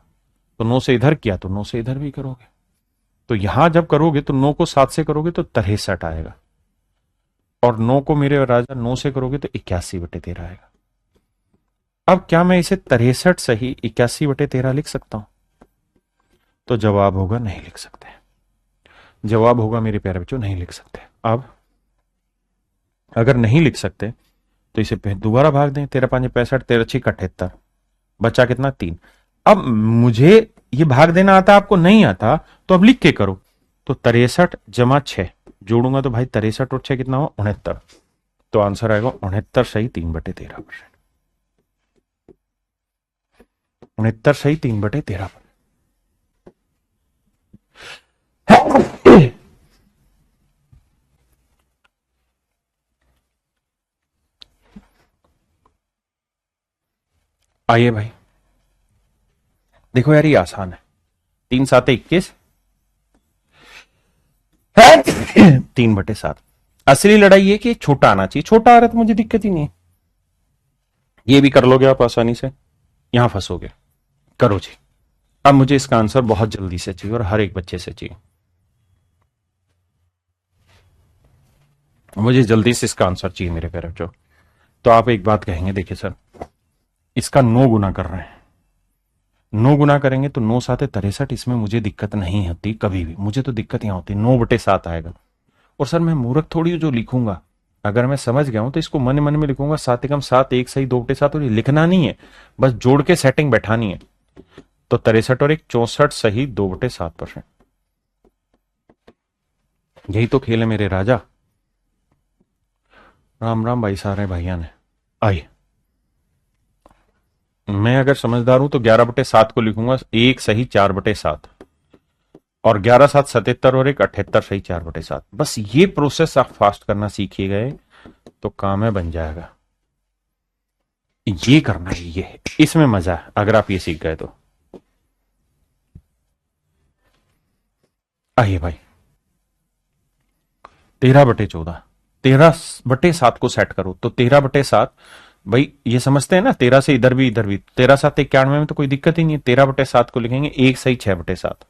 Speaker 1: तो 9 से इधर किया तो 9 से इधर भी करोगे। तो यहां जब करोगे तो 9 को 7 से करोगे तो 63 आएगा, और 9 को मेरे राजा 9 से करोगे तो 81/13 आएगा। अब क्या मैं इसे 63 सही 81/13 लिख सकता हूं? तो जवाब होगा नहीं लिख सकते। जवाब होगा मेरे प्यारे बच्चों नहीं लिख सकते। अब अगर नहीं लिख सकते तो इसे दोबारा भाग दें। 13×5=65, 13×6=78, बचा कितना? 3। अब मुझे ये भाग देना आता, आपको नहीं आता, तो अब लिख के करो। तो 63 + 6 जोड़ूंगा तो भाई 63 और 6 कितना हो? 69। तो आंसर आएगा 69 सही 3/13%। 69 सही 3/13%। आइए भाई देखो यार ये आसान है। 3×7=21, 3/7। असली लड़ाई ये कि छोटा आना चाहिए, छोटा आ रहा तो मुझे दिक्कत ही नहीं है। ये भी कर लोगे आप आसानी से, यहां फंसोगे। करो जी। अब मुझे इसका आंसर बहुत जल्दी से चाहिए और हर एक बच्चे से चाहिए। मुझे जल्दी से इसका आंसर चाहिए मेरे प्यारे बच्चों। तो आप एक बात कहेंगे, देखिए सर इसका 9 गुना कर रहे हैं, 9 गुना करेंगे तो 9×7=63, इसमें मुझे दिक्कत नहीं होती कभी भी। मुझे तो दिक्कत यहां होती 9/7 आएगा। और सर मैं मूर्ख थोड़ी जो लिखूंगा, अगर मैं समझ गया हूं तो इसको मन मन में लिखूंगा। 7×7 1 सही 2/7, और ये लिखना नहीं है, बस जोड़ के सेटिंग बैठानी है। तो 63 और 1 64 सही 2/7%। यही तो खेल है मेरे राजा। राम राम भाई सारे भैया ने। आइए मैं अगर समझदार हूं तो 11/7 को लिखूंगा 1 सही 4/7, और 11×7=77 और 1 78 सही 4/7। बस ये प्रोसेस आप फास्ट करना सीखिए गए तो काम है बन जाएगा। ये करना है, ये इसमें मजा है अगर आप ये सीख गए तो। आइए भाई 13/14, 13/7 को सेट करो तो 13/7, भाई ये समझते हैं ना, 13 से इधर भी इधर भी, 13×7 = 91 में तो कोई दिक्कत ही नहीं है। 13/7 को लिखेंगे 1 सही 6/7,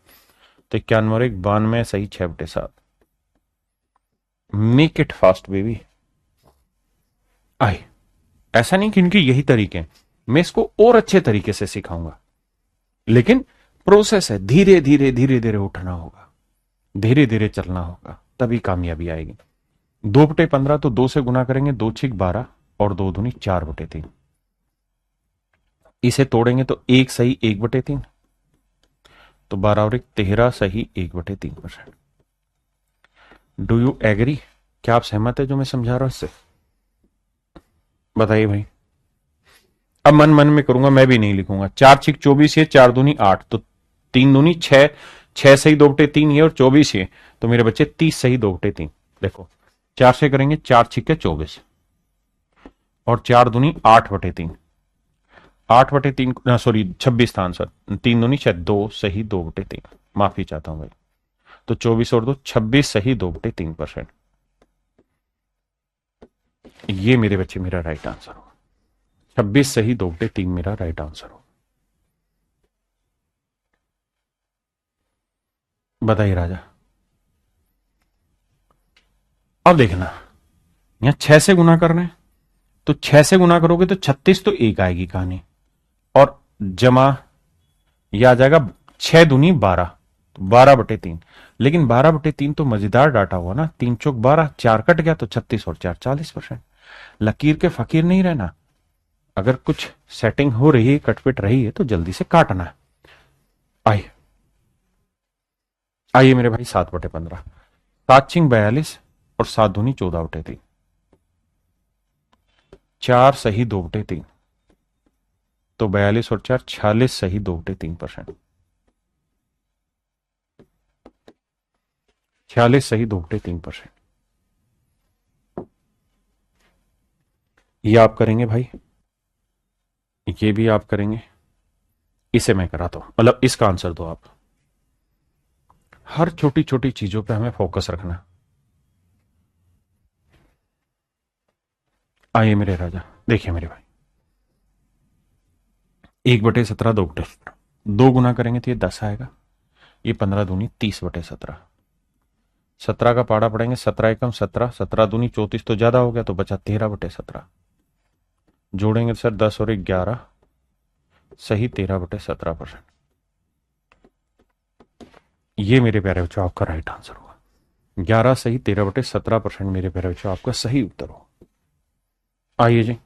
Speaker 1: तो 91 और 1 92 सही 6/7। Make it fast baby. आए, ऐसा नहीं कि इनके यही तरीके हैं, मैं इसको और अच्छे तरीके से सिखाऊंगा, लेकिन प्रोसेस है, धीरे धीरे धीरे धीरे उठना होगा, धीरे धीरे चलना होगा, तभी कामयाबी आएगी। 2/15 तो 2 से गुना करेंगे, 2 छिक 12 और 2 दूनी 4/3। इसे तोड़ेंगे तो 1 सही 1/3, तो 12 और 1 13 सही 1/3%। Do you agree? क्या आप सहमत है जो मैं समझा रहा हूं इससे? बताइए भाई। अब मन मन में करूंगा, मैं भी नहीं लिखूंगा। 4 छिक 24 है, 4 दूनी 8, तो 3 दूनी 6, 6 सही 2/3 है और 24 है, तो मेरे बच्चे 30 सही 2/3। देखो 4 से करेंगे, 4 छिक 24 और 4 दूनी 8/3, 8/3 सॉरी 26 था आंसर, 3 दूनी 6, 2 सही 2/3, माफी चाहता हूं भाई। तो 24 और 2 26 सही 2/3%। ये मेरे बच्चे मेरा राइट आंसर होगा। 26 सही 2/3 मेरा राइट आंसर होगा। बताइए राजा। अब देखना, यहां 6 से गुना करना है, तो 6 से गुना करोगे तो 36, तो 1 आएगी कहानी, और जमा यह आ जाएगा 6 दूनी 12, तो 12/3। लेकिन 12/3 तो मजेदार डाटा हुआ ना, 3 चौक 12, 4 कट गया तो 36 और 4 40%। लकीर के फकीर नहीं रहना, अगर कुछ सेटिंग हो रही है, कटपिट रही है, तो जल्दी से काटना है। आइए आइए मेरे भाई, 7/15, 7 छिंग 42 और 7 दूनी 14/3, 4 सही 2/3, तो 42 और 4 46 सही 2/3%, 46 सही 2/3%। ये आप करेंगे भाई, ये भी आप करेंगे, इसे मैं कराता हूं, मतलब इसका आंसर दो आप। हर छोटी छोटी चीजों पे हमें फोकस रखना। आइए मेरे राजा, देखिए मेरे भाई, 1/17 2/17, 2 गुना करेंगे तो ये 10 आएगा, ये 15 दूनी 30/17, 17 का पाड़ा पड़ेंगे, 17 एकम 17, 17 दूनी 34, तो ज्यादा हो गया, तो बचा 13/17। जोड़ेंगे सर 10 और 11 सही 13/17%। ये मेरे प्यारे बच्चों आपका राइट आंसर होगा। 11 सही 13/17% मेरे प्यारे बच्चों आपका सही उत्तर हो। आइए जी,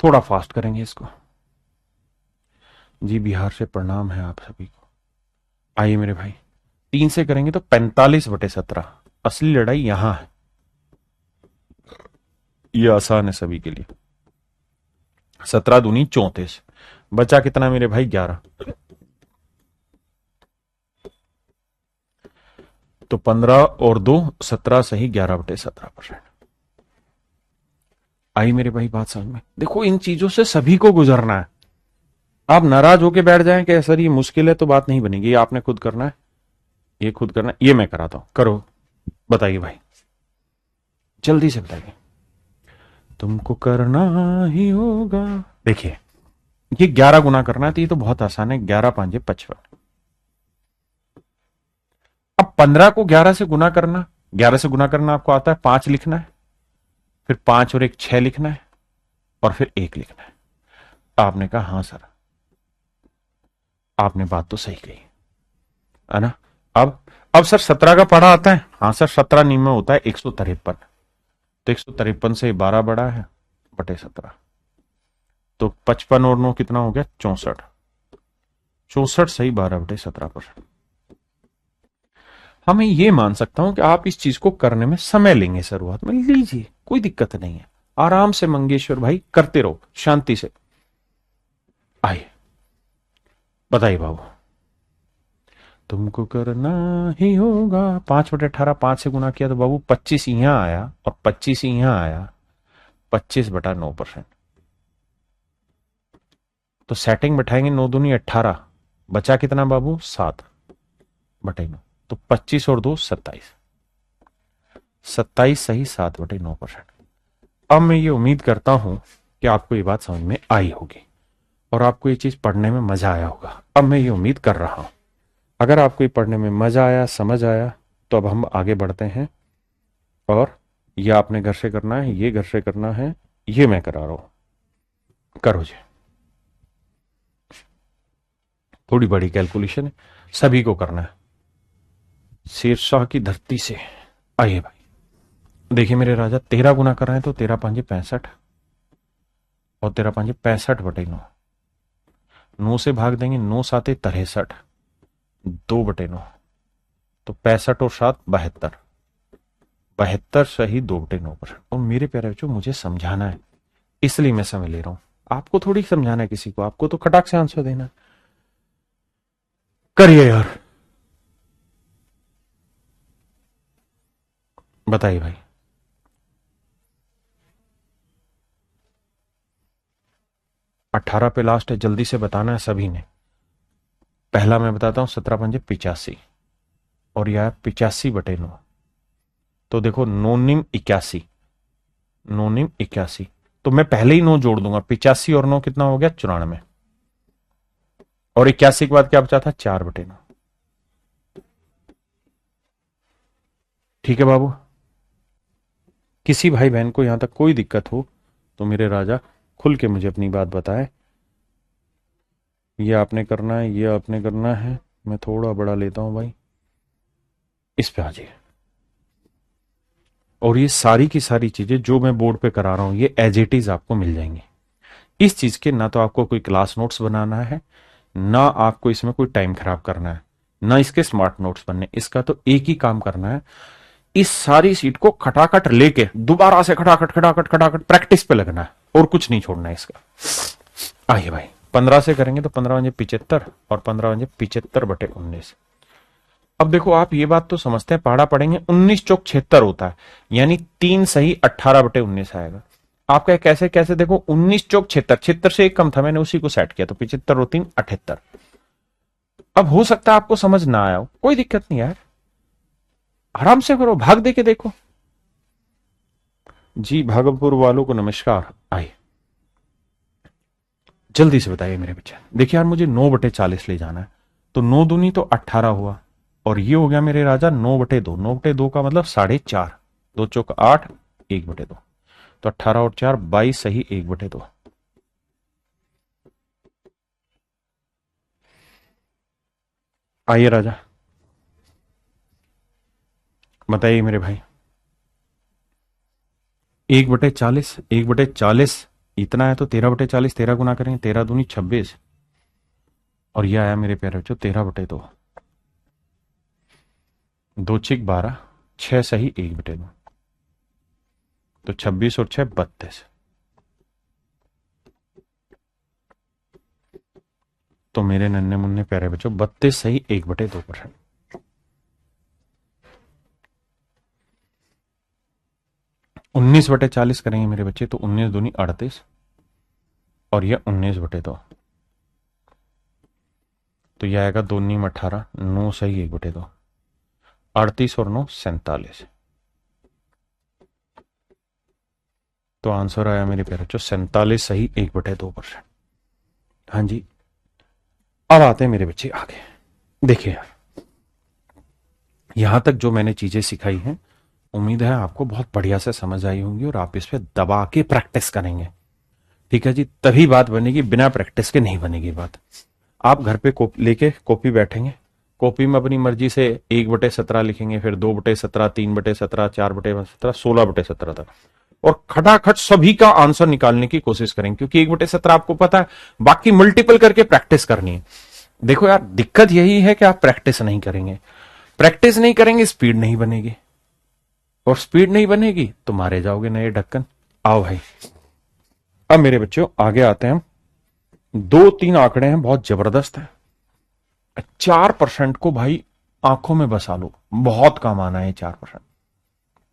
Speaker 1: थोड़ा फास्ट करेंगे इसको। जी बिहार से प्रणाम है आप सभी को। आइए मेरे भाई, 3 से करेंगे तो 45/17, असली लड़ाई यहां है, ये आसान है सभी के लिए। 17 दूनी 34, बचा कितना मेरे भाई 11, तो 15 और 2 17 सही 11/17%। आई मेरे भाई बात समझ में? देखो इन चीजों से सभी को गुजरना है। आप नाराज होके बैठ जाएं कि सर ये मुश्किल है, तो बात नहीं बनेगी। ये आपने खुद करना है, ये खुद करना है, ये मैं कराता हूं, करो। बताइए भाई, जल्दी से बताइए। तुमको करना ही होगा। देखिए ये 11 गुना करना है, तो ये तो बहुत आसान है, 11 5 55। अब 15 को 11 से गुना करना, 11 से गुना करना आपको आता है, 5 लिखना है, फिर 5 और 1 6 लिखना है, और फिर 1 लिखना है। आपने कहा हाँ सर, आपने बात तो सही कही है ना। अब सर 17 का पढ़ा आता है? हाँ सर, 17 नियम में होता है 153, तो 153 से 12 बड़ा है बटे 17, तो 55 और 9 कितना हो गया 64, 64 सही 12/17%। हाँ मैं ये मान सकता हूं कि आप इस चीज को करने में समय लेंगे, शुरुआत में लीजिए, कोई दिक्कत नहीं है, आराम से मंगेश्वर भाई करते रहो शांति से। आइए बताइए बाबू। तुमको करना ही होगा, 5/18, 5 से गुना किया तो बाबू 25 यहां आया और 25 यहां आया, 25/9%। तो सेटिंग बैठाएंगे, 9 दूनी 18, बचा कितना बाबू 7/9, तो 25 और 2 27, 27 सही 7/9%। अब मैं ये उम्मीद करता हूं कि आपको ये बात समझ में आई होगी और आपको ये चीज पढ़ने में मजा आया होगा। अब मैं ये उम्मीद कर रहा हूं, अगर आपको ये पढ़ने में मजा आया, समझ आया, तो अब हम आगे बढ़ते हैं। और ये आपने घर से करना है, ये घर से करना है, ये मैं करा रहा हूं। करो जी। थोड़ी बड़ी कैलकुलेशन है, सभी को करना है। शेरशाह की धरती से आइए भाई, देखिए मेरे राजा, 13 गुना कर रहे हैं तो 13×5 65 और 13×5 65/9। 9 से भाग देंगे, 9×7 63, 2/9, तो 65 और 7 72, 72 सही 2/9%। और मेरे प्यारे बच्चों, मुझे समझाना है इसलिए मैं समय ले रहा हूं, आपको थोड़ी समझाना है किसी को, आपको तो खटाक से आंसर देना है। करिए यार, बताइए भाई। 18 पे लास्ट है, जल्दी से बताना है सभी ने। पहला मैं बताता हूं, 17×5 85 और यह 85/9। तो देखो, नोनिम 81, नोनिम 81, तो मैं पहले ही 9 जोड़ दूंगा। 85 और 9 कितना हो गया? 94। और 81 के बाद क्या बचा था? 4/9। ठीक है बाबू, किसी भाई बहन को यहां तक कोई दिक्कत हो तो मेरे राजा खुल के मुझे अपनी बात बताए। ये आपने करना है, ये आपने करना है। मैं थोड़ा बड़ा लेता हूं भाई, इस पे आ जाइए। और ये सारी की सारी चीजें जो मैं बोर्ड पे करा रहा हूं, ये एज इट इज आपको मिल जाएंगी। इस चीज के ना तो आपको कोई क्लास नोट्स बनाना है, ना आपको इसमें कोई टाइम खराब करना है, ना इसके स्मार्ट नोट्स बनने। इसका तो एक ही काम करना है, इस सारी सीट को खटाखट लेके दोबारा से खटाखट खटाखट खटाखट प्रैक्टिस पे लगना है और कुछ नहीं छोड़ना है इसका। आइए भाई, 15 से करेंगे तो 15×75 और 15×75/19। अब देखो, आप ये बात तो समझते हैं, पहाड़ा पढ़ेंगे 19 चौक 76 होता है, यानी 3 सही 18/19 आएगा। आपका कैसे कैसे देखो, 19 चौक 76, 76 से एक कम था, मैंने उसी को सेट किया, तो 75 और 3 78। अब हो सकता है आपको समझ ना आया हो, कोई दिक्कत नहीं यार, आराम से करो, भाग दे के देखो। जी भागलपुर वालों को नमस्कार। आइए जल्दी से बताइए मेरे बच्चे। देखिए यार, मुझे 9/40 ले जाना है, तो 9 दूनी तो 18 हुआ, और ये हो गया मेरे राजा 9/2। 9/2 का मतलब 4.5, 2 चौक 8, 1/2, तो 18 और 4 22 सही 1/2। आइए राजा, बताइए मेरे भाई। 1/40, 1/40 इतना है, तो 13/40, 13 गुना करेंगे, 13 दूनी 26, और यह आया मेरे प्यारे बच्चों 13/2। 2 छिक 12, 6 सही 1/2, तो 26 और 6 32, तो मेरे नन्हे मुन्ने प्यारे बच्चों 32 सही 1/2%। 19/40 करेंगे मेरे बच्चे, तो 19 दूनी 38 और यह 19/2, तो यह आएगा 2 नीम 18, 9 सही 1/2, 38 और 9 47, तो आंसर आया मेरे प्यारे बच्चों 47 सही 1/2%। हाँ जी, अब आते हैं मेरे बच्चे आगे। देखिए यार, यहां तक जो मैंने चीजें सिखाई हैं, उम्मीद है आपको बहुत बढ़िया से समझ आई होंगी और आप इस पे दबा के प्रैक्टिस करेंगे। ठीक है जी, तभी बात बनेगी, बिना प्रैक्टिस के नहीं बनेगी बात। आप घर पे लेके कॉपी बैठेंगे, कॉपी में अपनी मर्जी से 1/17 लिखेंगे, फिर 2/17, 3/17, 4/17, 16/17 तक, और खटाखट सभी का आंसर निकालने की कोशिश करेंगे, क्योंकि 1/17 आपको पता है, बाकी मल्टीपल करके प्रैक्टिस करनी है। देखो यार, दिक्कत यही है कि आप प्रैक्टिस नहीं करेंगे, प्रैक्टिस नहीं करेंगे, स्पीड नहीं बनेगी, और स्पीड नहीं बनेगी तो मारे जाओगे नए ढक्कन। आओ भाई, अब मेरे बच्चों आगे आते हैं हम। 2-3 आंकड़े हैं, बहुत जबरदस्त है। 4% को भाई आंखों में बसा लो, बहुत कम आना है 4%।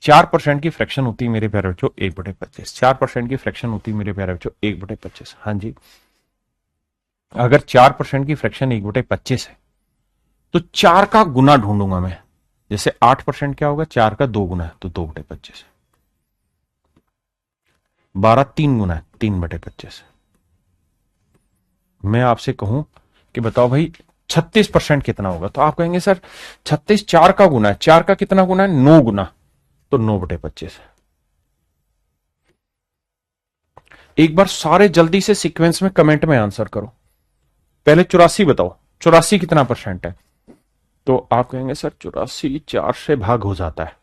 Speaker 1: 4% की फ्रैक्शन होती है मेरे प्यारे बच्चों 1/25। 4% की फ्रैक्शन होती है मेरे प्यारे बच्चों 1/25। हाँ जी, अगर 4% की फ्रैक्शन 1/25 है, तो 4 का गुना ढूंढूंगा मैं। जैसे 8% क्या होगा, 4 का 2 गुना है तो 2/25। 12 3 गुना है, 3/25। मैं आपसे कहूं कि बताओ भाई 36% कितना होगा, तो आप कहेंगे सर 36 4 का गुना है, 4 का कितना गुना है, 9 गुना, तो 9/25। एक बार सारे जल्दी से सीक्वेंस में कमेंट में आंसर करो। पहले 84 बताओ, 84 कितना परसेंट है, तो आप कहेंगे सर 84 4 से भाग हो जाता है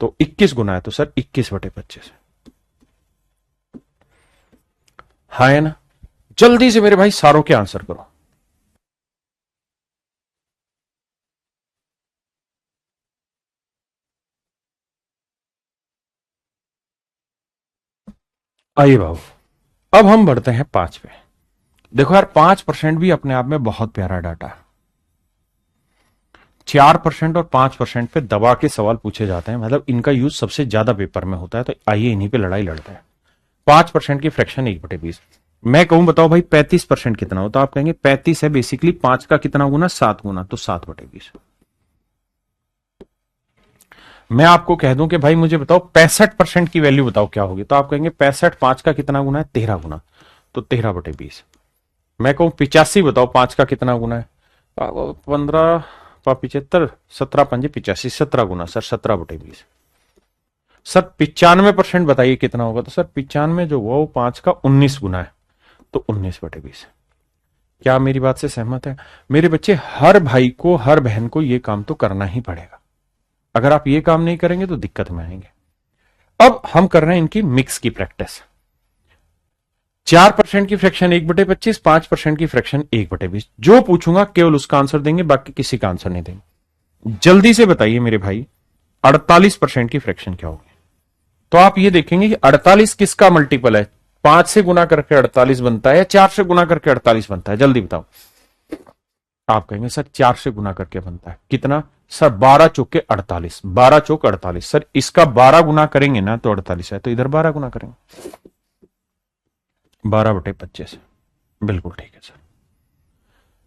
Speaker 1: तो 21 गुना है, तो सर 21/25। हाँ है ना। जल्दी से मेरे भाई सारों के आंसर करो। आइए बाबू, अब हम बढ़ते हैं 5 पे। देखो यार 5% भी अपने आप में बहुत प्यारा डाटा है। 4% और 5% पे दबा के सवाल पूछे जाते हैं, मतलब इनका यूज सबसे ज्यादा पेपर में होता है, तो आइए इन्हीं पे लड़ाई लड़ते हैं। 5% की फ्रैक्शन 1/20। मैं कहूं बताओ भाई 35% कितना होता, आप कहेंगे 35 है बेसिकली 5 का कितना गुना, 7 गुना, तो 7/20। मैं आपको कह दूं कि भाई मुझे बताओ 65% की वैल्यू बताओ क्या होगी, तो आप कहेंगे 65 5 का कितना गुना है, 13 गुना, तो 13/20। मैं कहूं 85 बताओ 5 का कितना गुना है, 15 75 17 5 85, 17 गुना, सर 17/20। सर 95% बताइए कितना होगा, तो सर 95 जो वो 5 का 19 गुना है, तो 19/20। क्या आप मेरी बात से सहमत है मेरे बच्चे? हर भाई को हर बहन को ये काम तो करना ही पड़ेगा। अगर आप ये काम नहीं करेंगे तो दिक्कत में आएंगे। अब हम कर रहे हैं इनकी मिक्स की प्रैक्टिस। 4% की फ्रैक्शन 1/25, 5% की फ्रैक्शन 1/20। जो पूछूंगा केवल उसका आंसर देंगे, बाकी किसी का आंसर नहीं देंगे। जल्दी से बताइए मेरे भाई 48% की फ्रैक्शन क्या होगी, तो आप ये देखेंगे कि 48 किसका मल्टीपल है, 5 से गुना करके 48 बनता है या 4 से गुना करके 48 बनता है, जल्दी बताओ। आप कहेंगे सर 4 से गुना करके बनता है, कितना सर, 12 चौके 48, 12 चौक 48। सर इसका 12 गुना करेंगे ना तो 48 है, तो इधर 12 गुना करेंगे, 12/25। बिल्कुल ठीक है सर।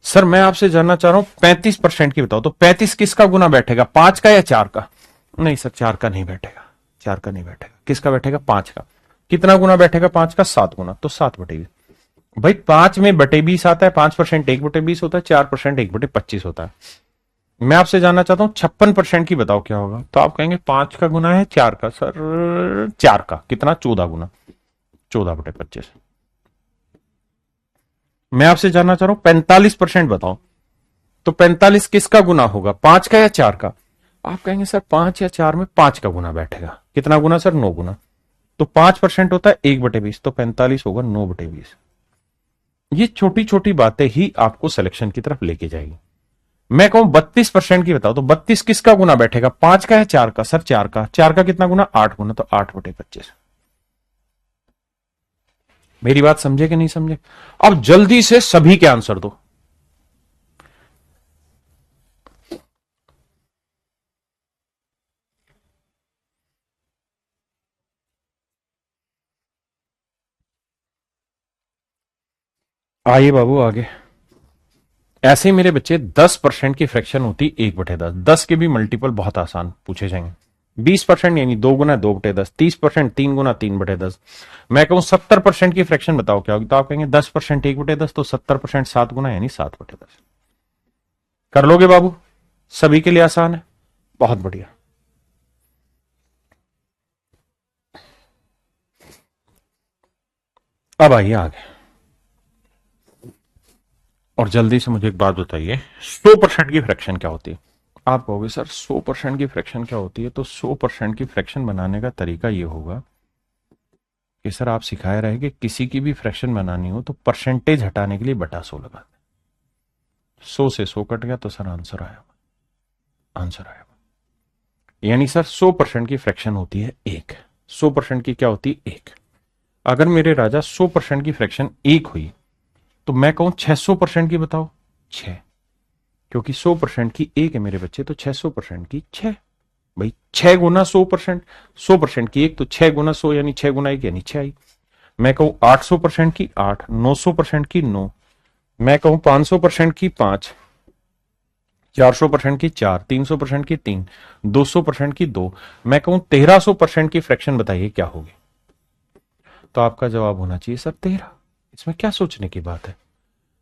Speaker 1: सर मैं आपसे जानना चाह रहा हूं 35% की बताओ, तो 35 किसका गुना बैठेगा, 5 का या 4 का? नहीं सर 4 का नहीं बैठेगा, 4 का नहीं बैठेगा, किसका बैठेगा, 5 का। कितना गुना बैठेगा 5 का, 7 गुना, तो 7/20। भाई 5 में बटे 20 आता है, 5% 1/20 होता है, 4% 1/25 होता है। मैं आपसे जानना चाहता हूं 56% की बताओ क्या होगा, तो आप कहेंगे 5 का गुना है 4 का, सर 4 का कितना, 14 गुना, 14/25। मैं आपसे जानना चाह रहा हूं 45% बताओ, तो 45 किसका गुना होगा, 5 का या 4 का? आप कहेंगे सर 5 या 4 में 5 का गुना बैठेगा, कितना गुना सर, 9 गुना, तो 5% होता है 1/20, तो 45 होगा 9/20। ये छोटी छोटी बातें ही आपको सिलेक्शन की तरफ लेके जाएगी। मैं कहूं 32% की बताओ, तो 32 किसका गुना बैठेगा, 5 का है 4 का, सर 4 का, 4 का कितना गुना, 8 गुना, तो 8/25। मेरी बात समझे कि नहीं समझे? अब जल्दी से सभी के आंसर दो। आइए बाबू आगे। ऐसे ही मेरे बच्चे 10% की फ्रैक्शन होती 1/10, 10 के भी मल्टीपल बहुत आसान पूछे जाएंगे। 20% यानी 2 गुना 2/10, 30% 3 गुना 3/10। मैं कहूं 70% की फ्रैक्शन बताओ क्या होगी, तो आप कहेंगे 10% 1/10, तो 70% 7 गुना यानी 7/10। कर लोगे बाबू? सभी के लिए आसान है, बहुत बढ़िया। अब आइए आगे, और जल्दी से मुझे एक बात बताइए 100% की फ्रैक्शन क्या होती है? आप कहोगे सर 100% की फ्रैक्शन क्या होती है, तो 100% की फ्रैक्शन बनाने का तरीका ये होगा कि सर आप सिखाए रहे कि किसी की भी फ्रैक्शन बनानी हो तो परसेंटेज हटाने के लिए बटा 100 लगा दें। 100 से 100 कट गया तो सर आंसर आया, आंसर आया। यानी सर 100% की फ्रैक्शन होती है 1, 100% की क्या होती है 1। अगर मेरे राजा 100% की फ्रैक्शन 1 हुई तो मैं कहूं 600% की बताओ, 6, क्योंकि 100% की 1 है मेरे बच्चे, तो 600% की 6। भाई 6 गुना 100%, 100% की 1 तो 6 गुना 100 यानी 6 गुना 1 यानी 6 आई। मैं कहूं 800% की 8, 900% की 9, मैं कहूं 500% की 5, 400% की 4, 300% की 3, 200% की 2, मैं कहूं 1300% की फ्रैक्शन बताइए क्या होगी। तो आपका जवाब होना चाहिए सर 13। इसमें क्या सोचने की बात है।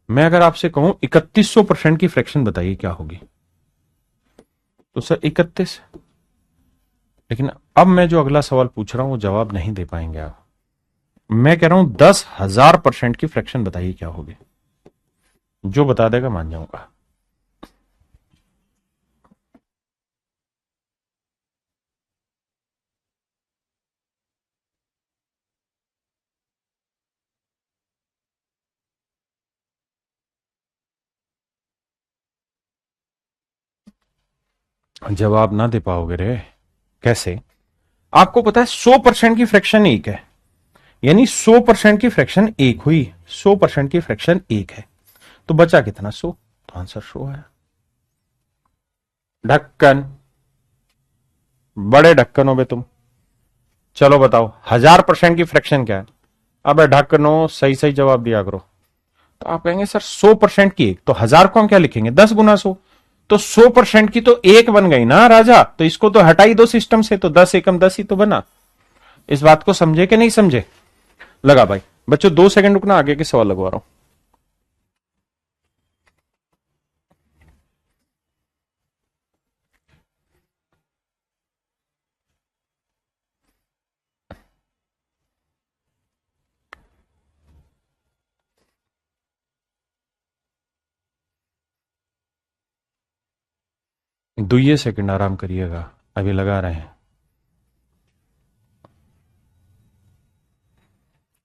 Speaker 1: मैं अगर आपसे कहूं 3100% की फ्रैक्शन बताइए क्या होगी, तो सर 31। लेकिन अब मैं जो अगला सवाल पूछ रहा हूं वो जवाब नहीं दे पाएंगे आप। मैं कह रहा हूं 10,000% की फ्रैक्शन बताइए क्या होगी। जो बता देगा मान जाऊंगा। जवाब ना दे पाओगे रे। कैसे। आपको पता है 100% की फ्रैक्शन एक है, यानी 100% की फ्रैक्शन एक हुई, 100% की फ्रैक्शन एक है, तो बचा कितना 100, तो आंसर 100 है। ढक्कन, बड़े ढक्कन हो बे तुम। चलो बताओ 1000% की फ्रैक्शन क्या है। अब ढक्कनो सही सही जवाब दिया करो। तो आप कहेंगे सर 100% की एक, तो 1000 को हम क्या लिखेंगे 10 गुना 100, तो 100% की तो एक बन गई ना राजा, तो इसको तो हटाई दो सिस्टम से, तो 10 एकम 10 ही तो बना। इस बात को समझे कि नहीं समझे। लगा भाई। बच्चों 2 सेकंड रुकना, आगे के सवाल लगवा रहा हूं। दुइये सेकंड आराम करिएगा, अभी लगा रहे हैं।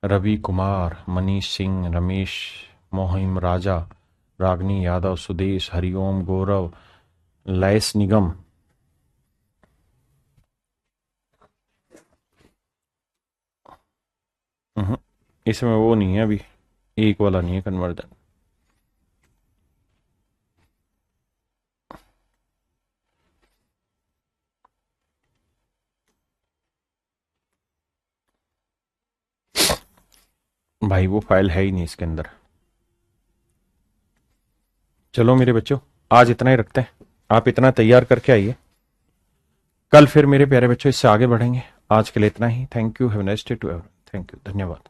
Speaker 1: रवि कुमार, मनीष सिंह, रमेश, मोहिम राजा, रागनी यादव, सुदेश, हरिओम, गौरव, लयस निगम। इसमें वो नहीं है अभी, एक वाला नहीं है कन्वर्जन। भाई वो फाइल है ही नहीं इसके अंदर। चलो मेरे बच्चों, आज इतना ही रखते हैं। आप इतना तैयार करके आइए, कल फिर मेरे प्यारे बच्चों इससे आगे बढ़ेंगे। आज के लिए इतना ही। Thank you, have a nice day to everyone. Thank you, धन्यवाद।